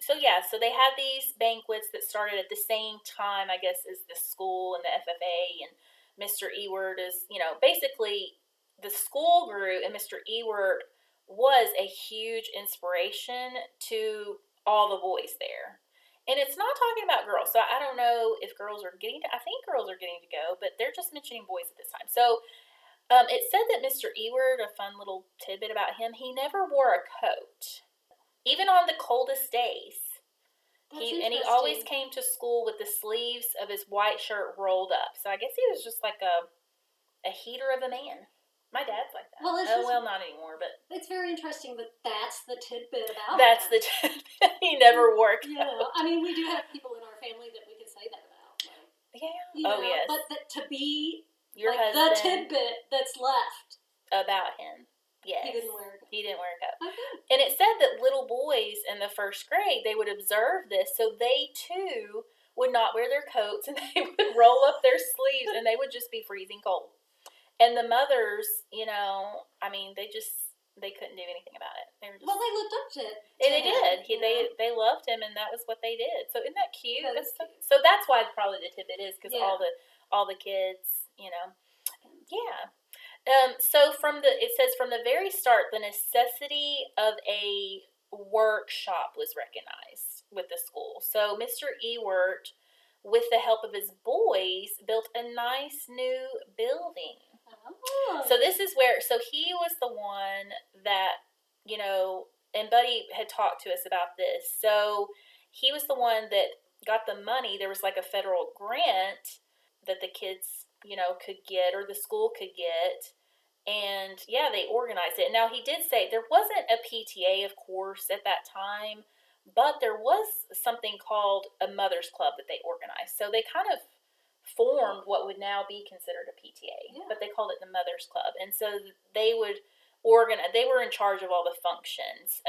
So they had these banquets that started at the same time, I guess, as the school and the FFA, and Mr. Ewert is, basically the school grew, and Mr. Ewert was a huge inspiration to all the boys there. And it's not talking about girls, so I don't know if girls are I think girls are getting to go, but they're just mentioning boys at this time. So it said that Mr. Ewert, a fun little tidbit about him, he never wore a coat, even on the coldest days. He always came to school with the sleeves of his white shirt rolled up. So I guess he was just like a heater of a man. My dad's like that. Well, not anymore, but... It's very interesting that that's the tidbit about That's the tidbit. He never wore a coat. Yeah, we do have people in our family that we can say that about. Yes. But to be your husband, the tidbit that's left. About him. Yes. He didn't wear a coat. He didn't wear a coat. Okay. And it said that little boys in the first grade, they would observe this, so they too would not wear their coats, and they would roll up their sleeves, and they would just be freezing cold. And the mothers, they couldn't do anything about it. They were just, they looked up to it. And they did. They loved him, and that was what they did. So isn't that cute? So that's why probably the tidbit is, because all the kids, Yeah. So it says from the very start, the necessity of a workshop was recognized with the school. So Mr. Ewert, with the help of his boys, built a nice new building. Oh. So this is so he was the one that, and Buddy had talked to us about this. So he was the one that got the money. There was a federal grant that the kids, could get, or the school could get. And they organized it. Now he did say there wasn't a PTA, of course, at that time, but there was something called a mother's club that they organized. So they kind of formed what would now be considered a PTA, but they called it the Mothers Club. And so they would they were in charge of all the functions.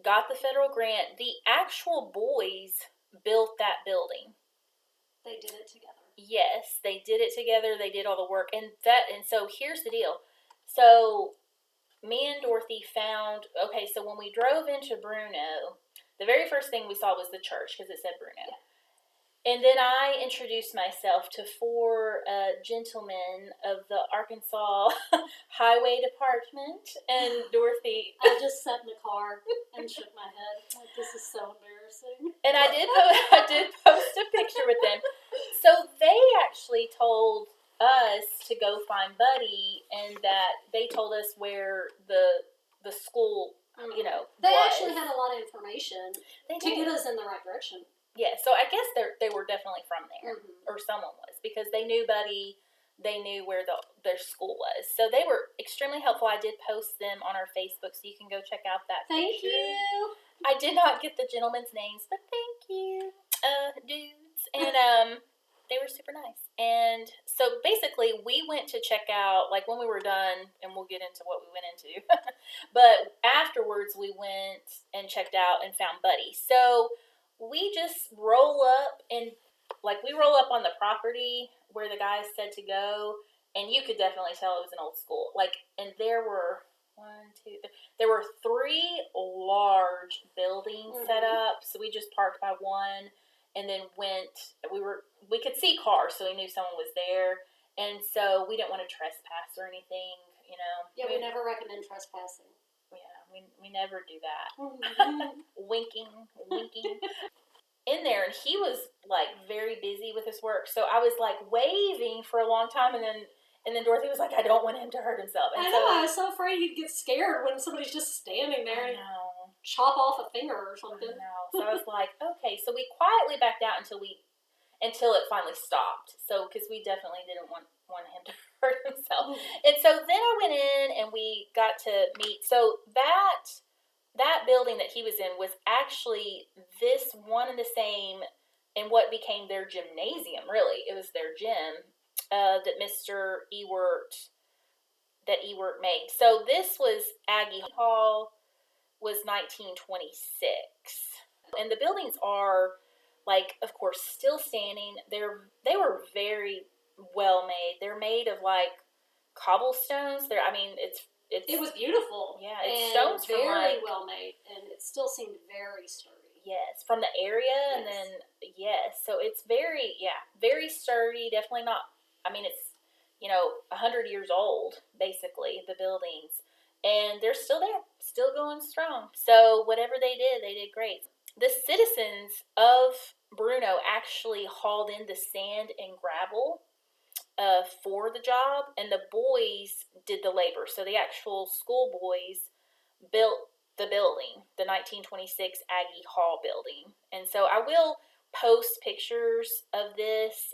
Got the federal grant. The actual boys built that building. They did it together. Yes, they did it together. They did all the work. And so here's the deal. So me and Dorothy found, so when we drove into Bruno, the very first thing we saw was the church because it said Bruno. Yeah. And then I introduced myself to 4 gentlemen of the Arkansas Highway Department, and Dorothy. I just sat in the car and shook my head. Like, this is so embarrassing. And I did post a picture with them. So they actually told us to go find Buddy, and that they told us where the school, They was. actually had a lot of information to get us in the right direction. Yeah, so I guess they were definitely from there, or someone was, because they knew Buddy, they knew where their school was. So they were extremely helpful. I did post them on our Facebook, so you can go check out that Thank picture. you. I did not get the gentlemen's names, but thank you, dudes. And they were super nice. And so basically we went to check out, like when we were done, and we'll get into what we went into, but afterwards we went and checked out and found Buddy. So we just roll up on the property where the guys said to go, and you could definitely tell it was an old school. And there were 3 large buildings set up. So we just parked by one, and then we could see cars, so we knew someone was there, and so we didn't want to trespass or anything, Yeah, we never recommend trespassing. Yeah, we never do that. Winking. In there, and he was very busy with his work, so I was waving for a long time, and then Dorothy was like, I don't want him to hurt himself. And I was so afraid he'd get scared when somebody's just standing there and chop off a finger or something. I know. So I was like, okay, so we quietly backed out until it finally stopped. So because we definitely didn't want him to hurt himself. And so then I went in and we got to meet. So that building that he was in was actually this one and the same in what became their gymnasium, really. It was their gym that Mr. Ewert made. So this was Aggie Hall, was 1926. And the buildings are, of course, still standing. They were very well made. They're made of, cobblestones. It was beautiful. Yeah, it's stones from very well made, and it still seemed very sturdy. Yes, from the area, yes. And then so it's very sturdy. Definitely not. It's 100 years old, basically, the buildings, and they're still there, still going strong. So whatever they did great. The citizens of Bruno actually hauled in the sand and gravel for the job, and the boys did the labor. So the actual school boys built the building, the 1926 Aggie Hall building. And so I will post pictures of this.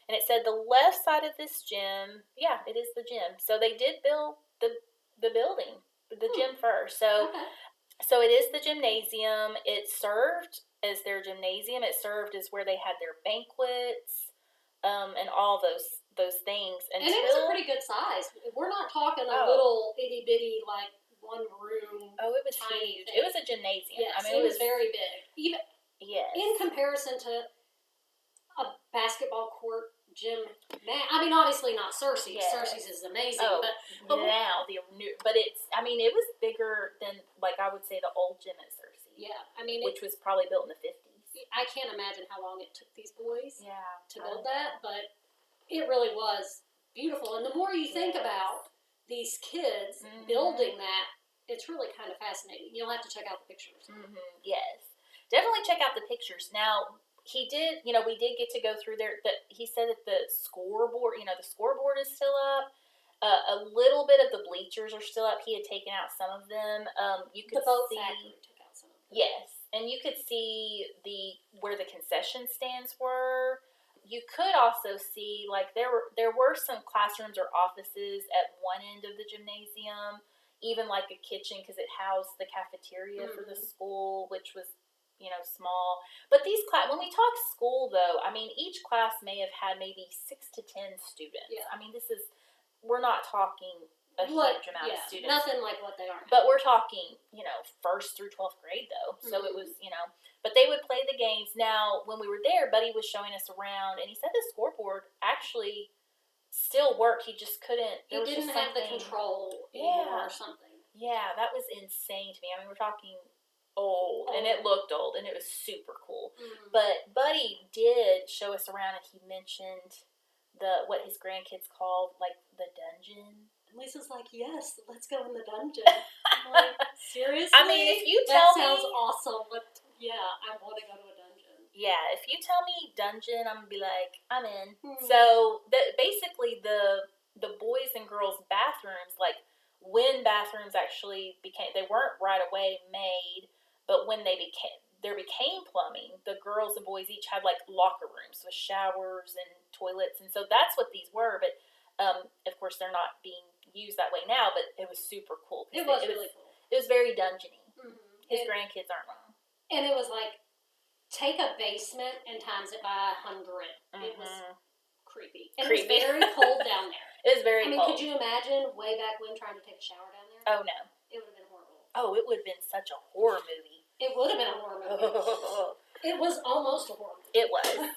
And it said the left side of this gym, it is the gym. So they did build the building, the gym first. So So it is the gymnasium. It served as their gymnasium. It served as where they had their banquets, and all those things. And it was a pretty good size. We're not talking a little itty bitty one room. Oh, it was tiny huge. thing. It was a gymnasium. Yes, it was very big. Even in comparison to a basketball court gym. Obviously not Cersei's. Yes. Cersei's is amazing. Oh, but now but it's. It was bigger than I would say the old gym at Cersei. Yeah, which was probably built in the 50s. I can't imagine how long it took these boys. To build that, but it really was beautiful. And the more you think about these kids building that, it's really kind of fascinating. You'll have to check out the pictures. Yes, definitely check out the pictures. Now, he did, we did get to go through there. He said that the scoreboard, the scoreboard is still up. A little bit of the bleachers are still up. He had taken out some of them. You could the boat see, factory took out some of them. Yes, and you could see where the concession stands were. You could also see there were some classrooms or offices at one end of the gymnasium, even a kitchen because it housed the cafeteria for the school, which was small. But these when we talk school, though, I mean, each class may have had maybe 6 to 10 students. Yeah. I mean, we're not talking a huge amount of students. Nothing like what they are now. But we're talking, 1st through 12th grade, though. So it was, but they would play the games. Now, when we were there, Buddy was showing us around, and he said the scoreboard actually still worked. He just couldn't. He didn't have the control anymore or something. Yeah, that was insane to me. I mean, we're talking old, and it looked old, and it was super cool. Mm-hmm. But Buddy did show us around, and he mentioned what his grandkids called, like, the dungeon. Lisa's like, yes, let's go in the dungeon. I'm like, seriously? I mean, if you tell me... That sounds awesome. I want to go to a dungeon. Yeah, if you tell me dungeon, I'm going to be like, I'm in. So, basically, the boys' and girls' bathrooms, like, when bathrooms actually they weren't right away made, but when there became plumbing, the girls and boys each had, like, locker rooms with showers and toilets. And so that's what these were. But, of course, they're not being used that way now, but it was super cool. It was really cool. It was very dungeony. Mm-hmm. His grandkids aren't wrong. And it was like, take a basement and times it by 100. Mm-hmm. It was creepy. And it was very cold down there. It was very cold. I mean, could you imagine way back when trying to take a shower down there? Oh, no. It would have been horrible. Oh, it would have been such a horror movie. It would have been a horror movie. It was almost a horror movie. It was.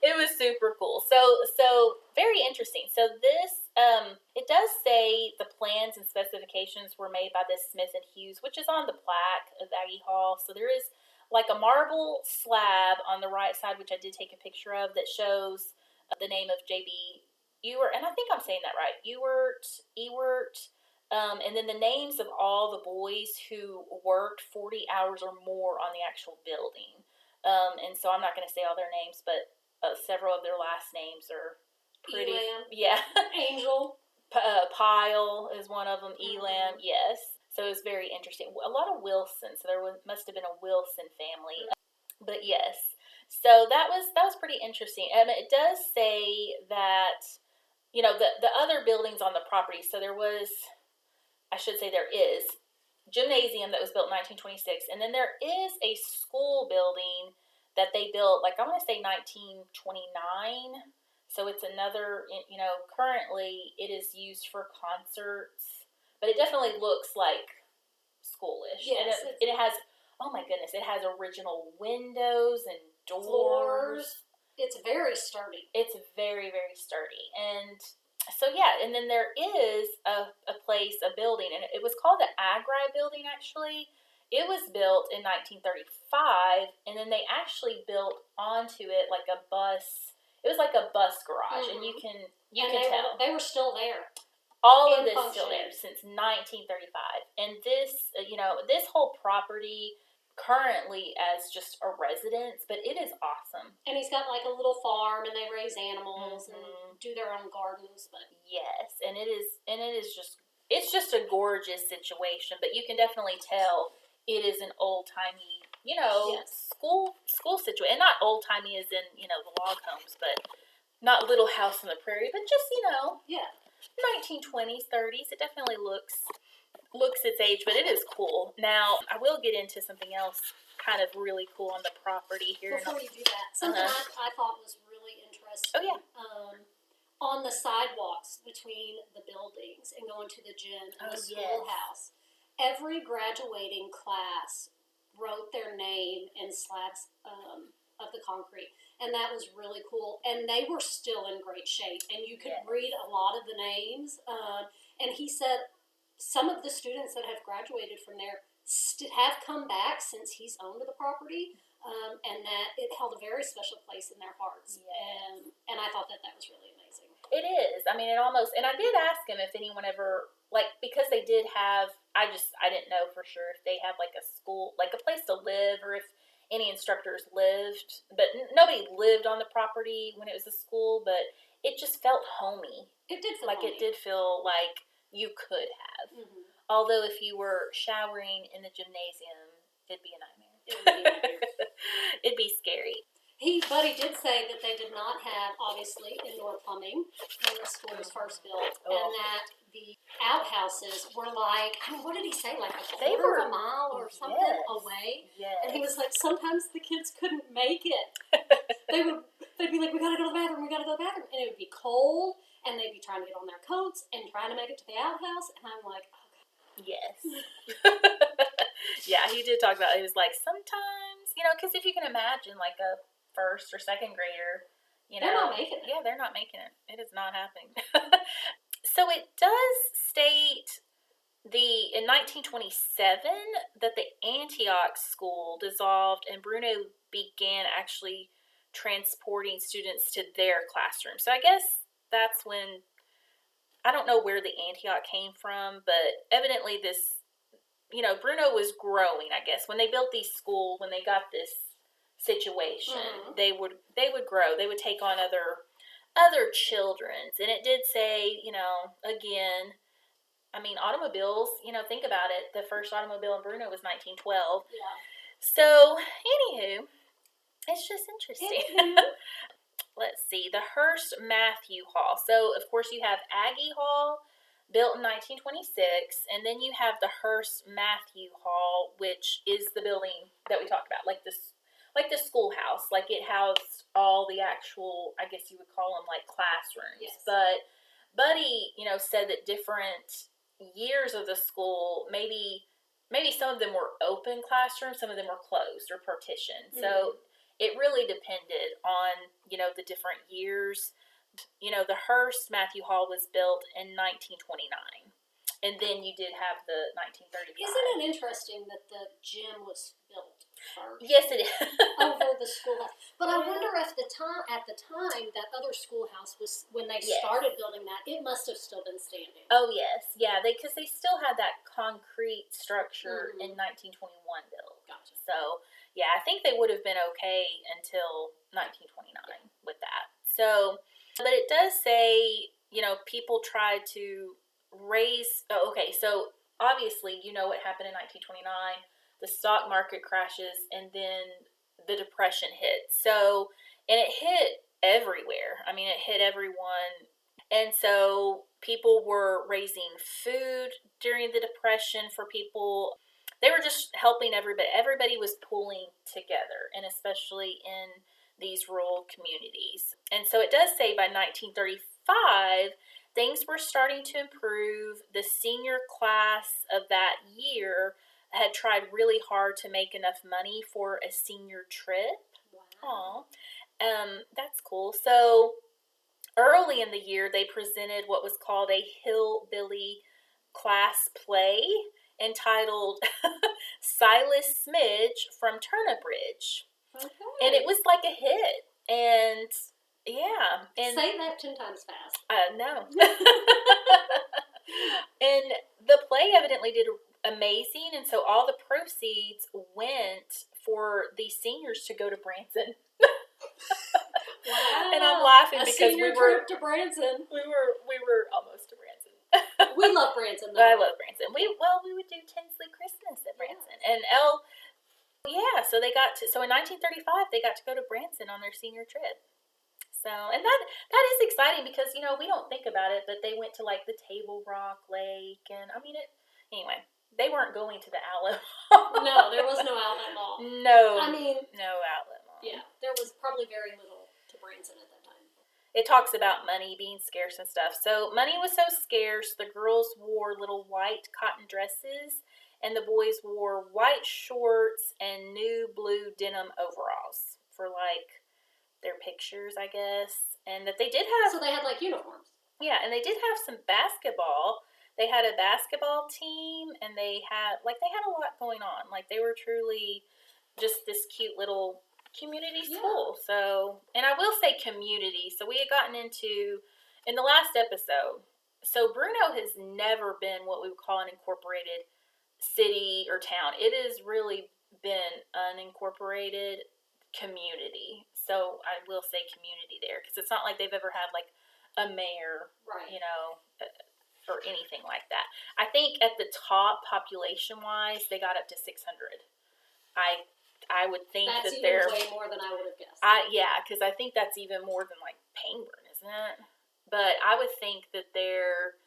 It was super cool. So very interesting. So this, it does say the plans and specifications were made by this Smith & Hughes, which is on the plaque of Aggie Hall. So there is like a marble slab on the right side, which I did take a picture of, that shows the name of J.B. Ewert, and I think I'm saying that right, Ewert, and then the names of all the boys who worked 40 hours or more on the actual building. And so I'm not going to say all their names, but several of their last names are pretty. Elam. Yeah. Angel. Pyle is one of them. Elam, yes. So it was very interesting. A lot of Wilson, so must have been a Wilson family. But yes. So that was pretty interesting. And it does say that, the other buildings on the property, so there is gymnasium that was built in 1926, and then there is a school building that they built, like, I want to say 1929, so it's another, currently it is used for concerts, but it definitely looks like schoolish. Yes. And it has, oh my goodness, it has original windows and doors. It's very sturdy. It's very, very sturdy. And so, yeah, and then there is a building, and it was called the Agri building, actually. It was built in 1935, and then they actually built onto it like a bus. It was like a bus garage, and you can tell. They were still there. All of this is still there since 1935. And this, this whole property currently as just a residence, but it is awesome. And he's got like a little farm, and they raise animals and do their own gardens. But yes, and it is just a gorgeous situation. But you can definitely tell it is an old timey, school situation, and not old timey as in the log homes, but not Little House on the Prairie, but just 1920s, 30s. It definitely looks its age, but it is cool. Now, I will get into something else kind of really cool on the property here. Before you do that, something I thought was really interesting. Oh, yeah. On the sidewalks between the buildings and going to the gym and the schoolhouse, every graduating class wrote their name in slabs of the concrete. And that was really cool. And they were still in great shape. And you could read a lot of the names. And he said some of the students that have graduated from there have come back since he's owned the property. And that it held a very special place in their hearts. Yes. And I thought that was really amazing. It is. I mean, and I did ask him if anyone ever, because they did have, I didn't know for sure if they had like a school, like a place to live, or if any instructors lived, but nobody lived on the property when it was a school, but it just felt homey. It did feel like homey. It did feel like you could have. Mm-hmm. Although if you were showering in the gymnasium, it'd be a nightmare. It would be weird. It'd be scary. Buddy did say that they did not have, obviously, indoor plumbing when the school was first built, and that the outhouses were like, I mean, what did he say? Like a They quarter were- of a mile or something Yes. away. Yes. And he was like, sometimes the kids couldn't make it. They'd be like, we gotta go to the bathroom, and it would be cold, and they'd be trying to get on their coats and trying to make it to the outhouse, and I'm like, oh God. Yes. Yeah, he did talk about it. He was like, sometimes, because if you can imagine, like a first or second grader, They're not making it. Yeah, they're not making it. It is not happening. So it does state in 1927 that the Antioch school dissolved and Bruno began actually transporting students to their classroom. So I guess that's when, I don't know where the Antioch came from, but evidently this, Bruno was growing, I guess. When they built these schools, when they got this situation, they would grow. They would take on other children's. And it did say, again, I mean, automobiles, think about it. The first automobile in Bruno was 1912. Yeah. So, anywho, it's just interesting. Let's see, the Hearst Matthew Hall. So, of course, you have Aggie Hall, built in 1926, and then you have the Hearst Matthew Hall, which is the building that we talked about, like the schoolhouse. Like, it housed all the actual, I guess you would call them, like, classrooms. Yes. But Buddy, said that different years of the school, maybe some of them were open classrooms, some of them were closed or partitioned. So it really depended on, the different years. The Hearst Matthew Hall was built in 1929. And then you did have the 1935. Isn't it interesting that the gym was built first? Yes, it is. Over the schoolhouse. But I wonder if at the time that other schoolhouse was, when they started building that, it must have still been standing. Oh, yes. Yeah, because they still had that concrete structure in 1921 built. Gotcha. So, yeah, I think they would have been okay until 1929 with that. So, but it does say, people tried to raise, so obviously, what happened in 1929, the stock market crashes, and then the Depression hit. So, and it hit everywhere. I mean, it hit everyone. And so people were raising food during the Depression for people. They were just helping everybody. Everybody was pulling together, and especially in these rural communities. And so it does say by 1935, things were starting to improve. The senior class of that year had tried really hard to make enough money for a senior trip. Wow. That's cool. So early in the year, they presented what was called a hillbilly class play entitled Silas Smidge from Turnabridge. Okay. And it was like a hit. And yeah. And say that 10 times fast. No. And the play evidently did amazing, and so all the proceeds went for the seniors to go to Branson. Wow. And I'm laughing because we were trip to Branson. We were almost to Branson. We love Branson though. I love Branson. We would do Tinsley Christmas at Branson. And so they got to, so in 1935 they got to go to Branson on their senior trip. So, and that is exciting because, we don't think about it, but they went to like the Table Rock Lake, and I mean anyway, they weren't going to the outlet mall. No, there was no outlet mall. No. I mean, no outlet mall. Yeah, there was probably very little to Branson at that time. It talks about money being scarce and stuff. So money was so scarce, the girls wore little white cotton dresses, and the boys wore white shorts and new blue denim overalls for like their pictures, I guess. And that they did have... So they had like uniforms. Yeah, and they did have some basketball. They had a basketball team, and they had a lot going on. Like, they were truly just this cute little community school. So, and I will say community. So we had gotten into, in the last episode, so Bruno has never been what we would call an incorporated city or town. It has really been unincorporated community. So I will say community there, because it's not like they've ever had like a mayor, right? Or anything like that. I think at the top, population wise, they got up to 600. I would think that's that they're way more than I would have guessed. Because I think that's even more than like Penguin, isn't it? But I would think that they're,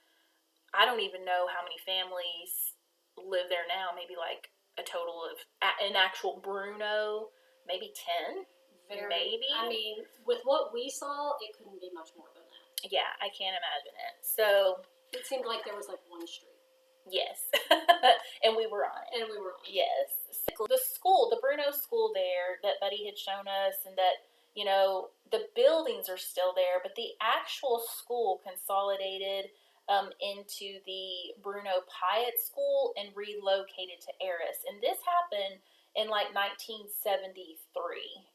I don't even know how many families live there now. Maybe like a total of, in actual Bruno, maybe 10. Maybe. I mean, with what we saw, it couldn't be much more than that. Yeah, I can't imagine it. So it seemed like there was like one street. Yes. And we were on it. Yes. The school, the Bruno school there that Buddy had shown us, and that, you know, the buildings are still there, but the actual school consolidated into the Bruno Pyatt School and relocated to Eris. And this happened in like 1973,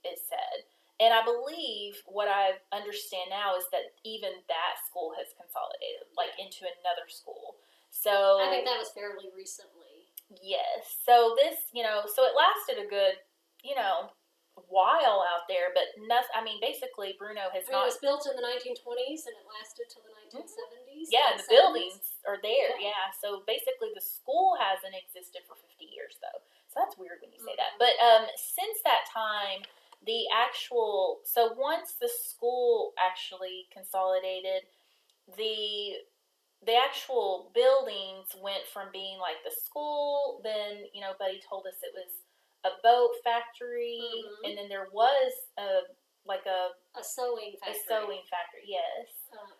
it said. And I believe what I understand now is that even that school has consolidated, like, into another school. So I think that was fairly recently. Yes. So this, you know, so it lasted a good, you know, while out there, but nothing. I mean, basically, Bruno has not. It was built in the 1920s and it lasted till the 1970s. Yeah, the buildings are there. Yeah. So basically, the school hasn't existed for 50 years, though. So that's weird when you say that. But since that time, the actual, so once the school actually consolidated, the actual buildings went from being like the school, then, you know, Buddy told us it was a boat factory, and then there was a sewing factory. A sewing factory, yes.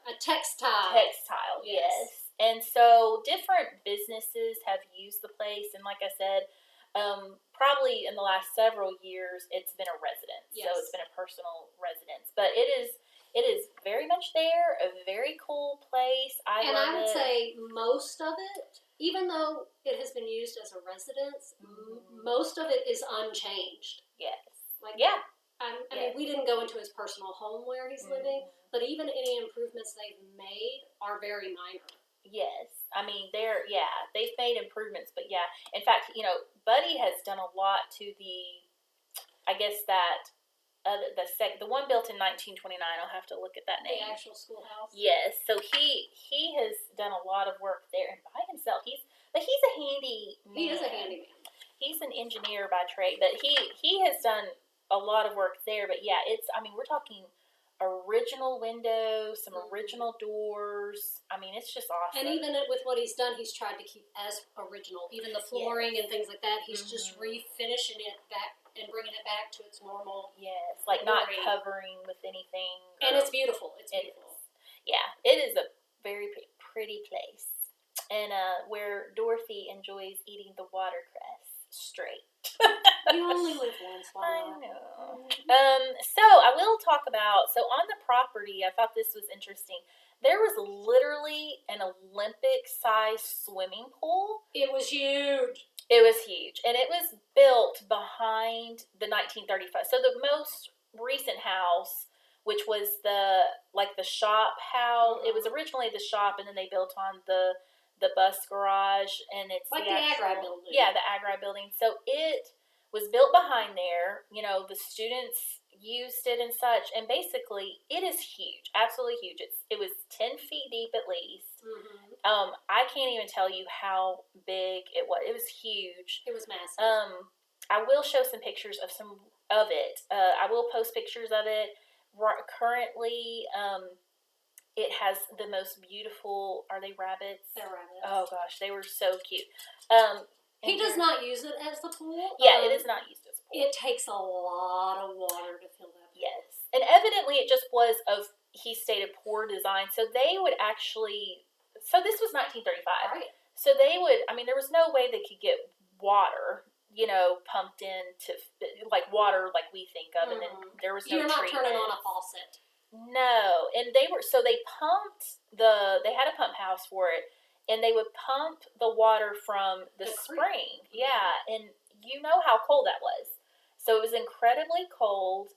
A textile. Textile, yes. And so different businesses have used the place, and like I said, probably in the last several years, it's been a residence. Yes. So it's been a personal residence. But it is very much there, a very cool place. I would say most of it, even though it has been used as a residence, most of it is unchanged. Yes. Like, yeah. I mean, we didn't go into his personal home where he's living, but even any improvements they've made are very minor. Yes. I mean, they've made improvements, but yeah. In fact, you know, Buddy has done a lot to I guess that, the one built in 1929, I'll have to look at that name. The actual schoolhouse? Yes. So he has done a lot of work there, and by himself, he's a handy man. He is a handy man. He's an engineer by trade, but he has done a lot of work there. But yeah, we're talking original windows, some original doors. I mean, it's just awesome. And even with what he's done, he's tried to keep as original. Even the flooring and things like that, he's just refinishing it back and bringing it back to its normal. Yes, like not covering with anything. And it's beautiful. It's beautiful. Yeah, it is a very pretty place. And where Dorothy enjoys eating the watercress straight. You only live once. I know. So I will talk about, on the property, I thought this was interesting. There was literally an Olympic-sized swimming pool. It was huge. It was huge. And it was built behind the 1935. So the most recent house, which was the shop house, it was originally the shop, and then they built on the bus garage, and it's like the Agri building. Yeah, the Agri building. So it was built behind there. You know, the students used it and such, and basically it is huge, absolutely huge. It was 10 feet deep at least. I can't even tell you how big it was. It was huge. It was massive. I will show some pictures of some of it. I will post pictures of it. Currently, it has the most beautiful. Are they rabbits? They're rabbits. Oh gosh, they were so cute. He does not use it as the pool. Yeah, it is not used as a pool. It takes a lot of water to fill that pool. Yes, and evidently it just was of, he stated, poor design. So they would actually. So this was 1935. Right. So they would. I mean, there was no way they could get water, you know, pumped into like water like we think of, and then there was no. You're not treatment. turning on a faucet. No, and they pumped they had a pump house for it, and they would pump the water from the spring. Yeah, and you know how cold that was. So it was incredibly cold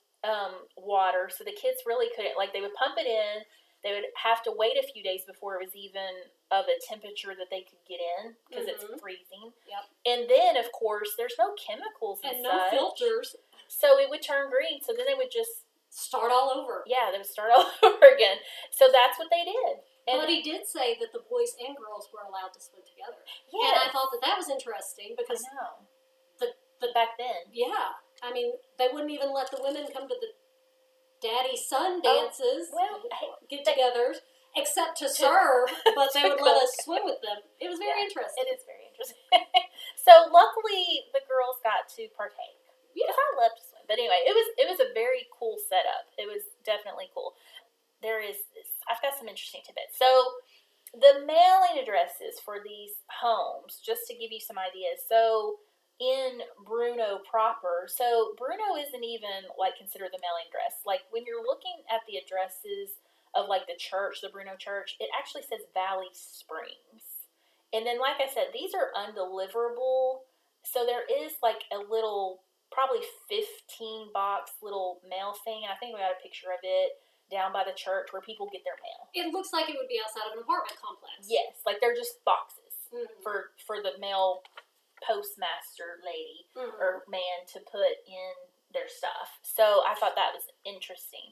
water, so the kids really couldn't, they would pump it in. They would have to wait a few days before it was even of a temperature that they could get in, because it's freezing. Yep. And then, of course, there's no chemicals and no filters. So it would turn green, so then they would just start all over. Yeah, they would start all over again. So that's what they did. But he did say that the boys and girls were allowed to swim together. Yeah. And I thought that was interesting because back then. Yeah. I mean, they wouldn't even let the women come to the daddy-son dances, get-togethers. except to serve, but they would let us swim with them. It was very interesting. It is very interesting. So luckily, the girls got to partake. Yeah. Because I love to swim. But anyway, it was a very cool setup. It was definitely cool. I've got some interesting tidbits. So the mailing addresses for these homes, just to give you some ideas. So in Bruno proper, so Bruno isn't even like considered the mailing address. Like when you're looking at the addresses of like the church, the Bruno church, it actually says Valley Springs. And then like I said, these are undeliverable. So there is like a little, probably 15 box little mail thing. And I think we got a picture of it down by the church where people get their mail. It looks like it would be outside of an apartment complex. Yes, like they're just boxes Mm-hmm. for the mail postmaster lady Mm-hmm. or man to put in their stuff. So I thought that was interesting.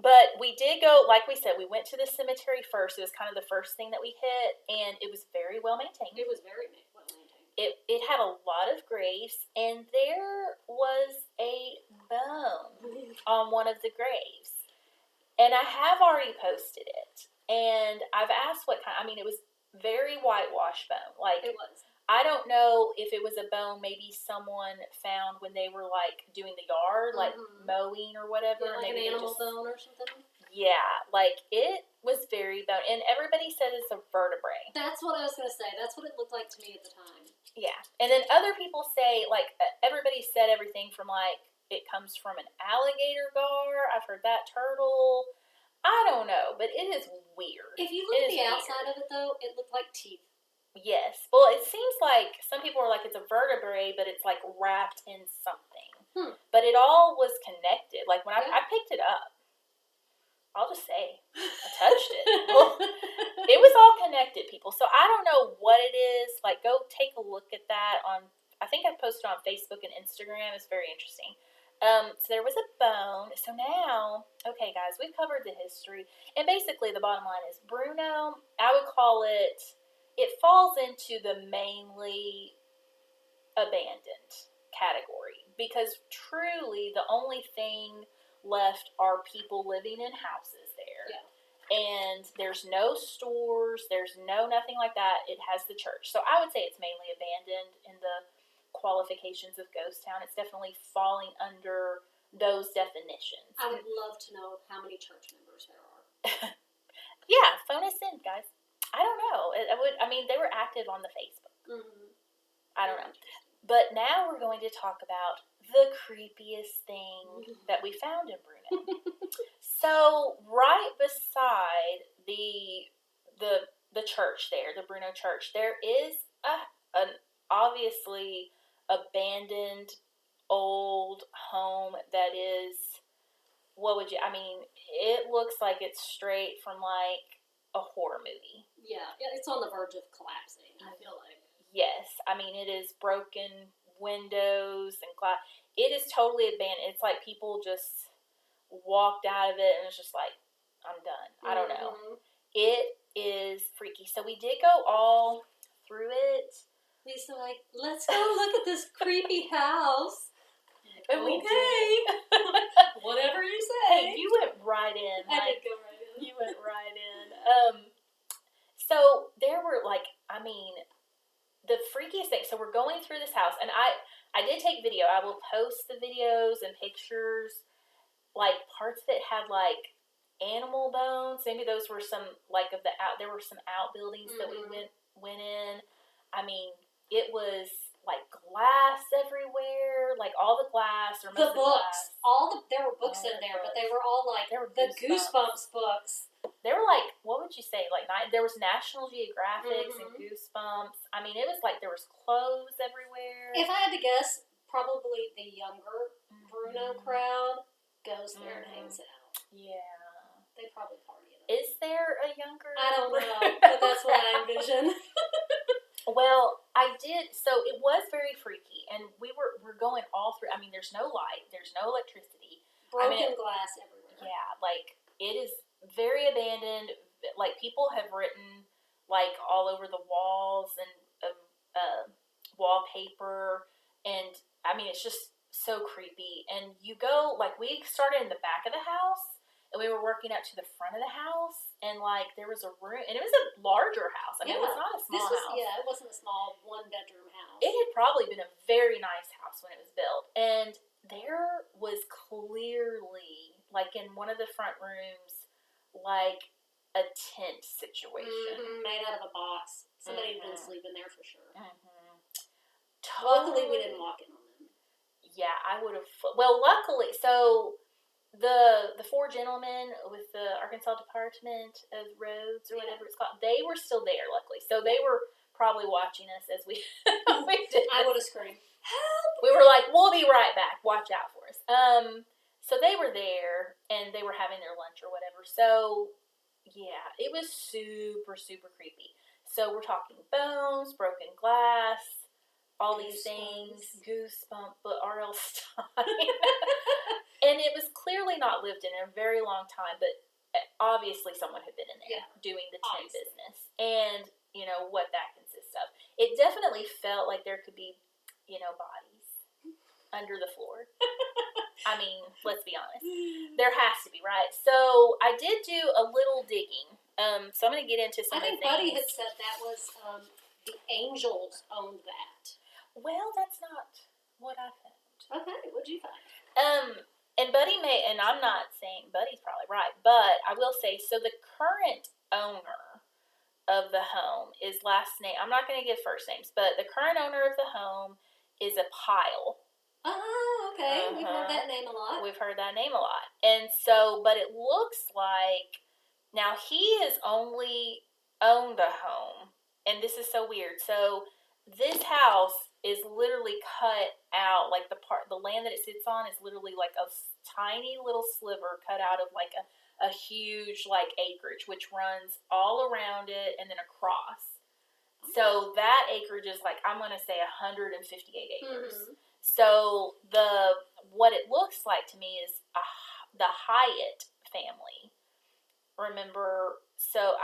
But we did go, like we said, we went to the cemetery first. It was kind of the first thing that we hit, and it was very well maintained. It was very well maintained. It had a lot of graves, and there was a bone on one of the graves. And I have already posted it. And I've asked what kind, I mean, it was very whitewash bone. Like, It was. I don't know if it was a bone maybe someone found when they were like doing the yard, like Mhm. mowing or whatever. Yeah, like maybe an animal just, bone or something. Yeah, like it was very bone. And everybody said it's a vertebrae. That's what I was going to say. That's what it looked like to me at the time. Yeah. And then other people say, like, everybody said everything from like, it comes from an alligator gar. I've heard that, turtle. I don't know, but it is weird. If you look at the outside of it, though, it looked like teeth. Yes. Well, it seems like some people are like it's a vertebrae, but it's like wrapped in something. But it all was connected. Like when I picked it up, I'll just say I touched it. Well, it was all connected, people. So I don't know what it is. Like go take a look at that on. I think I posted on Facebook and Instagram. It's very interesting. So there was a bone. So now, okay, guys, we've covered the history, and basically the bottom line is Bruno. I would call it. It falls into the mainly abandoned category because truly the only thing left are people living in houses there. Yeah. And there's no stores, there's no nothing like that. It has the church. So I would say it's mainly abandoned in the qualifications of ghost town. It's definitely falling under those definitions. I would love to know how many church members there are. Yeah, phone us in, guys. I don't know. I mean, they were active on the Facebook. Mm-hmm. I don't know. But now we're going to talk about the creepiest thing that we found in Bruno. So right beside the church there, the Bruno church, there is an obviously abandoned old home that is, it looks like it's straight from like a horror movie. Yeah, it's on the verge of collapsing, I feel like. Yes, I mean, it is broken windows and glass. It is totally abandoned. It's like people just walked out of it and it's just like, I'm done. I don't know. It is freaky. So we did go all through it. Lisa, like, let's go look at this creepy house. And we did. Whatever you say. Hey, you went right in. I did go right in. You went right in. So there were the freakiest thing. So we're going through this house, and I did take video. I will post the videos and pictures. Like parts of it had like animal bones. Maybe those were some there were some outbuildings that we went in. I mean, it was like glass everywhere, like all the glass or most the books. There were books in there, but they were all like the Goosebumps books. They were like, what would you say? Like there was National Geographics and Goosebumps. I mean, it was like there was clothes everywhere. If I had to guess, probably the younger Bruno crowd goes there and hangs out. Yeah. They probably party it up. Is there a younger? I don't know, but that's what I envision. Well, I did. So it was very freaky, and we're going all through. I mean, there's no light, there's no electricity, broken glass everywhere. Yeah, like it is very abandoned. Like people have written like all over the walls and wallpaper, and I mean it's just so creepy. And you go like we started in the back of the house, and we were working up to the front of the house, and like there was a room, and it was a larger house. I mean, it was not a small house. Yeah, it wasn't a small 1-bedroom house. It had probably been a very nice house when it was built, and there was clearly, like in one of the front rooms, like a tent situation made out of a box. Somebody had been sleeping there for sure. Totally. Luckily, we didn't walk in on them. Yeah, I would have. Well, luckily, so the four gentlemen with the Arkansas Department of Roads or whatever it's called, they were still there, luckily. So they were probably watching us as we did. I would have screamed, "Help!" We were like, "We'll be right back. Watch out for us." So they were there, and they were having their lunch or whatever. So yeah, it was super, super creepy. So we're talking bones, broken glass, all these things, goosebumps, but R.L. Stein. And it was clearly not lived in a very long time, but obviously someone had been in there doing the tent business. And, you know, what that consists of. It definitely felt like there could be, you know, bodies under the floor. I mean, let's be honest. There has to be, right? So I did do a little digging. So I'm going to get into some of the things. I think Buddy had said that was the Angels owned that. Well, that's not what I found. Okay, what'd you find? And Buddy and I'm not saying Buddy's probably right, but I will say, so the current owner of the home is last name. I'm not going to give first names, but the current owner of the home is a Pile. Oh, okay. We've heard that name a lot. We've heard that name a lot. And so, but it looks like, now he has only owned the home, and this is so weird. So this house is literally cut out, like the land that it sits on is literally like a tiny little sliver cut out of like a huge like acreage, which runs all around it and then across. So that acreage is like, I'm going to say 158 acres. So what it looks like to me is the Hyatt family. Remember, so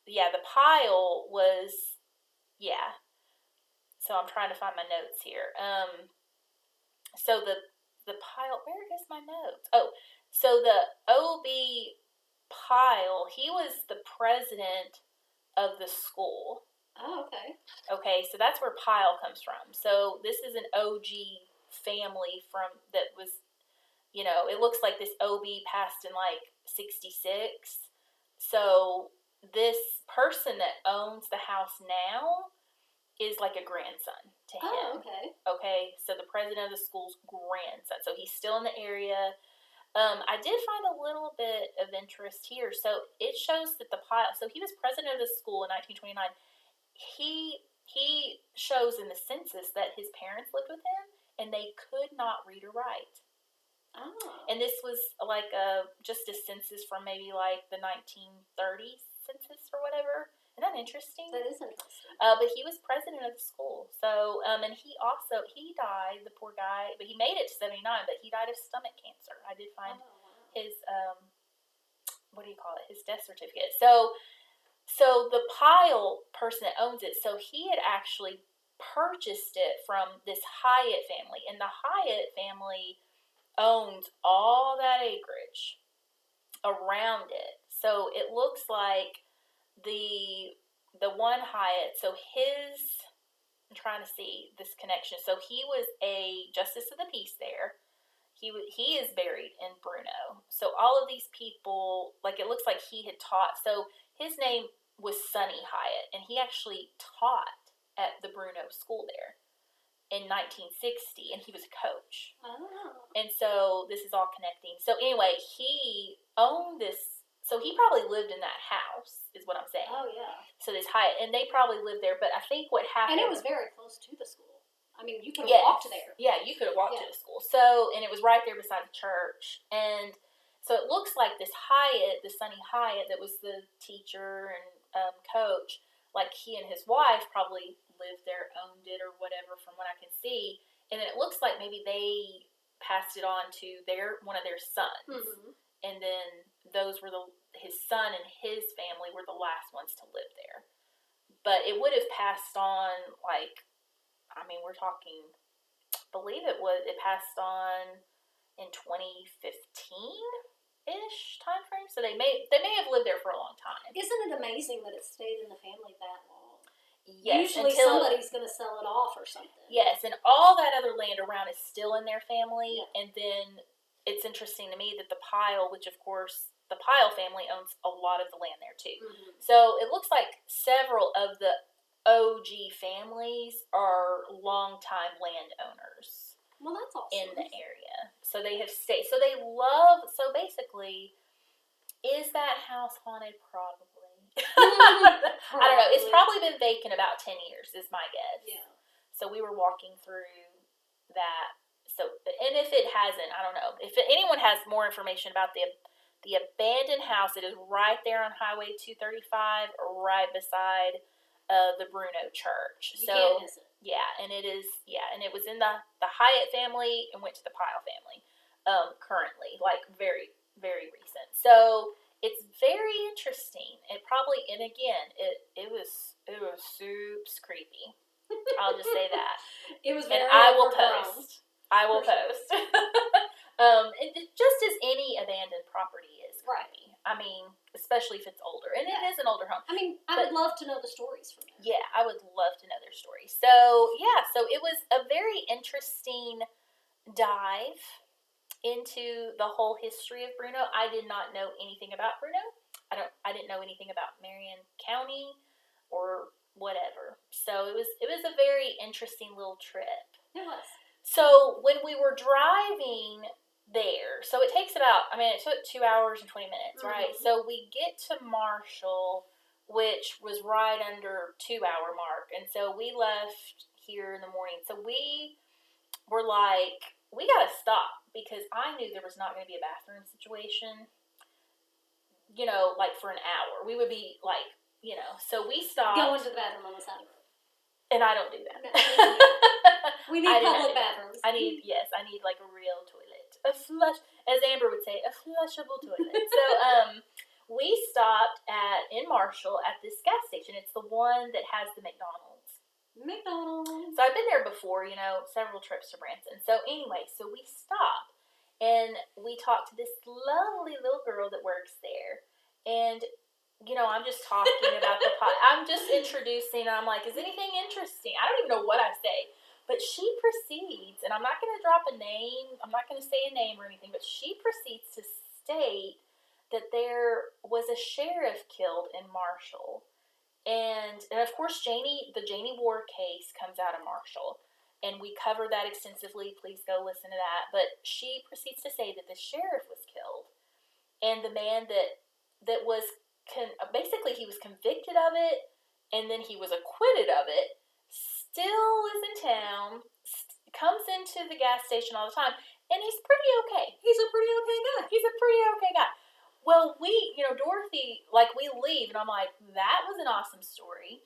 the Pile was, so I'm trying to find my notes here. So the Pile, where is my notes? Oh, so the OB Pile, he was the president of the school. Oh, okay. Okay, so that's where Pile comes from. So this is an OG family that was, you know, it looks like this OB passed in like 66. So this person that owns the house now is like a grandson to him. Oh, okay. Okay, so the president of the school's grandson. So he's still in the area. I did find a little bit of interest here. So it shows that so he was president of the school in 1929. He shows in the census that his parents lived with him, and they could not read or write. Oh. And this was like just a census from maybe like the 1930s census or whatever. Isn't that interesting? That is interesting. But he was president of the school. So, and he died, the poor guy, but he made it to 79, but he died of stomach cancer. I did find his, what do you call it? His death certificate. So the Pile person that owns it, so he had actually purchased it from this Hyatt family, and the Hyatt family owns all that acreage around it. So it looks like the one Hyatt, so I'm trying to see this connection. So he was a justice of the peace there. He is buried in Bruno. So all of these people, like it looks like he had taught. So his name was Sonny Hyatt, and he actually taught at the Bruno school there in 1960, and he was a coach. Oh. And so this is all connecting. So anyway, he owned this. So he probably lived in that house, is what I'm saying. Oh, yeah. So this Hyatt, and they probably lived there, but I think what happened... And it was very close to the school. I mean, you could have walked there. Yeah, you could have walked to the school. So, and it was right there beside the church. And so it looks like this Hyatt, the Sonny Hyatt that was the teacher and coach, like he and his wife probably lived there, owned it or whatever from what I can see. And then it looks like maybe they passed it on to one of their sons. Mm-hmm. And then those were his son and his family were the last ones to live there. But it would have passed on, like, I mean, we're talking, I believe it passed on in 2015. ish time frame. So they may have lived there for a long time. Isn't it amazing that it stayed in the family that long? Yes, Usually somebody's going to sell it off or something. Yes, and all that other land around is still in their family. Yeah. And then it's interesting to me that the Pyle, which of course the Pyle family owns a lot of the land there too. Mm-hmm. So it looks like several of the OG families are longtime landowners. Well, that's awesome. In the area. So they have stayed. So they love, so basically, is that house haunted? Probably. I don't know. It's probably been vacant about 10 years, is my guess. Yeah. So we were walking through that. So, and if it hasn't, I don't know. If anyone has more information about the abandoned house, it is right there on Highway 235, right beside the Bruno Church. You so can't miss it. Yeah, and it is. Yeah, and it was in the Hyatt family and went to the Pyle family. Currently, like very, very recent. So it's very interesting. It probably, and again, it was super creepy. I'll just say that. It was very. And I will overgrown. post. I will post. Just as any abandoned property is creepy. Right. I mean, especially if it's older, and it is an older home. I mean, I would love to know the stories from there. Yeah, I would love to know their stories. So yeah, so it was a very interesting dive into the whole history of Bruno. I did not know anything about Bruno. I didn't know anything about Marion County or whatever. So it was a very interesting little trip. It was. So when we were driving there, so it takes about, it took 2 hours and 20 minutes, right? Mm-hmm. So we get to Marshall, which was right under 2-hour mark. And so we left here in the morning. So we were like, we got to stop because I knew there was not going to be a bathroom situation, like for an hour. We would be like, so we stopped. Go into the bathroom on the side of the road. And I don't do that. No, we need public bathrooms. I need like a real toilet. A flush, as Amber would say, a flushable toilet. So, we stopped in Marshall at this gas station. It's the one that has the McDonald's. So I've been there before, several trips to Branson. So anyway, so we stopped and we talked to this lovely little girl that works there. And, I'm just talking about the pot. I'm just introducing. I'm like, is anything interesting? I don't even know what I say. But she proceeds, and I'm not going to drop a name. I'm not going to say a name or anything, but she proceeds to state that there was a sheriff killed in Marshall. And of course, the Janie Ward case comes out of Marshall. And we cover that extensively. Please go listen to that. But she proceeds to say that the sheriff was killed. And the man that was, basically he was convicted of it, and then he was acquitted of it, still is in town, comes into the gas station all the time, and he's pretty okay. He's a pretty okay guy. Well, Dorothy, we leave, and I'm like, that was an awesome story.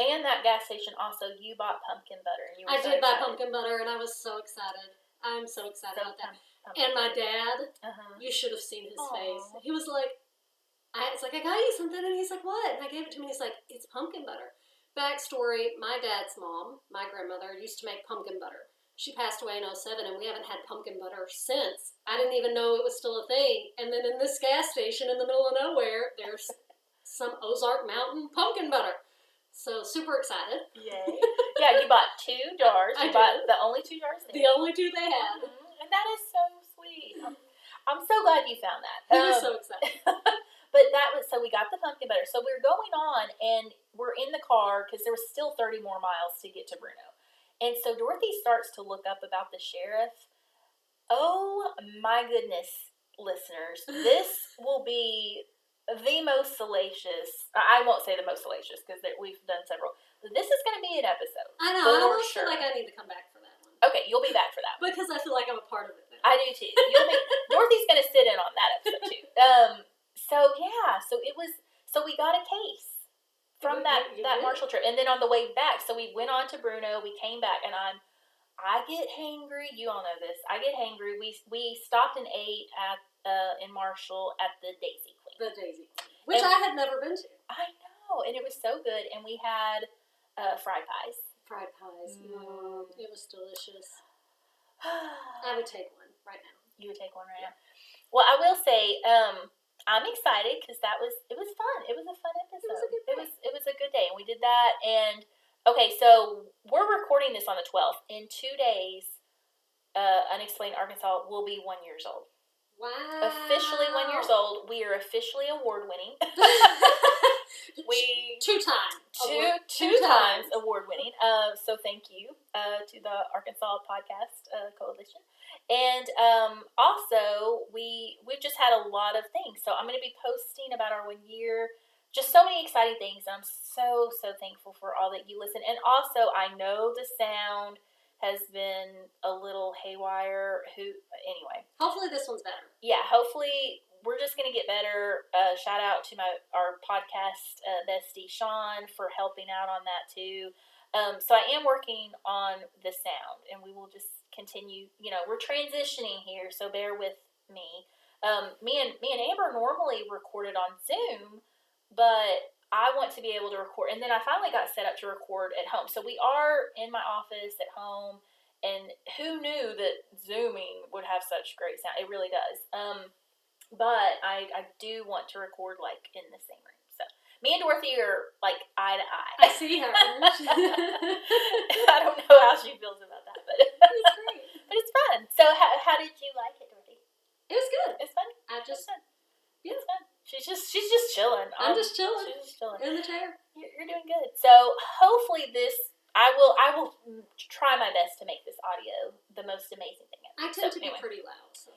And that gas station also, you bought pumpkin butter. And you were I did buy pumpkin butter, and I was so excited. I'm so excited about that. And my dad, you should have seen his face. He was like, it's like, I got you something, and he's like, what? And I gave it to him, and he's like, it's pumpkin butter. Backstory, my dad's mom, my grandmother, used to make pumpkin butter. She passed away in 2007, and we haven't had pumpkin butter since. I didn't even know it was still a thing. And then in this gas station in the middle of nowhere, there's some Ozark Mountain pumpkin butter. So, super excited. Yay. Yeah, you bought 2 jars. You bought the only 2 jars there. The only 2 they had. Mm-hmm. And that is so sweet. I'm so glad you found that. He was so excited. But so we got the pumpkin butter. So we're going on, and we're in the car because there was still 30 more miles to get to Bruno. And so Dorothy starts to look up about the sheriff. Oh my goodness, listeners. This will be the most salacious. I won't say the most salacious because we've done several. But this is going to be an episode. I know. I almost feel like I need to come back for that one. Okay, you'll be back for that one. Because I feel like I'm a part of it now. I do too. Dorothy's going to sit in on that episode too. So we got a case from that Marshall trip, and then on the way back, so we went on to Bruno. We came back, and I get hangry. You all know this. I get hangry. We stopped and ate in Marshall at the Daisy Queen. The Daisy Queen, which I had never been to. I know, and it was so good. And we had fried pies. Fried pies. It was delicious. I would take one right now. You would take one right now. Well, I will say, I'm excited because it was fun. It was a fun episode. It was a good day. It was a good day, and we did that. And okay, so we're recording this on the 12th. In 2 days, Unexplained Arkansas will be 1 year old. Wow! Officially 1 year old. We are officially award winning. Two times award winning. So thank you to the Arkansas Podcast Coalition. And also we've just had a lot of things. So I'm going to be posting about our 1 year. Just so many exciting things. I'm so thankful for all that you listen. And also, I know the sound has been a little haywire. Anyway. Hopefully this one's better. Yeah, hopefully we're just going to get better. Shout out to our podcast bestie, Sean, for helping out on that too. So I am working on the sound, and we will just continue. We're transitioning here, so bear with me. Me and Amber normally recorded on Zoom, but I want to be able to record, and then I finally got set up to record at home. So we are in my office at home, and who knew that Zooming would have such great sound? It really does. But I do want to record like in the same room. So me and Dorothy are like eye to eye. I see her. I don't know how she feels about that, but it's great. But it's fun. So how did you like it, Dorothy? It was good. It's fun. It's fun. She's just chilling. I'm just chilling. She's just chilling in the chair. You're doing good. So hopefully I will try my best to make this audio the most amazing thing ever. I tend to be pretty loud. So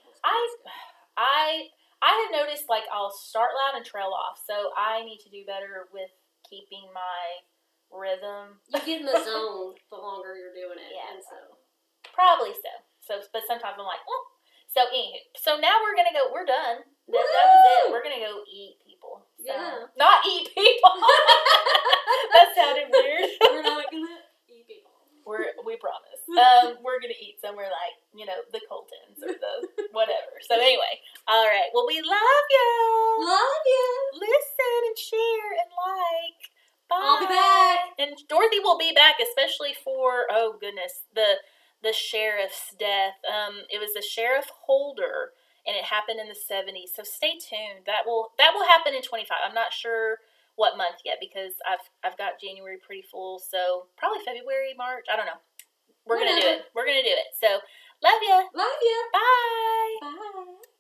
I have noticed like I'll start loud and trail off. So I need to do better with keeping my rhythm. You get in the zone the longer you're doing it. Yeah. And so probably so. But sometimes I'm like, well. So anywho, so now we're gonna go. We're done. That was it. We're gonna go eat people. So, yeah. Not eat people. That sounded weird. We're not gonna eat people. We promise. We're gonna eat somewhere like the Coltons or the whatever. So anyway, all right. Well, we love you. Love you. Listen and share and like. Bye. I'll be back. And Dorothy will be back, especially for the sheriff's death. It was a Sheriff Holder, and it happened in the 70s. So stay tuned. That will happen in 25. I'm not sure what month yet because I've got January pretty full. So probably February, March. I don't know. We're gonna do it. So love ya. Love ya. Bye. Bye.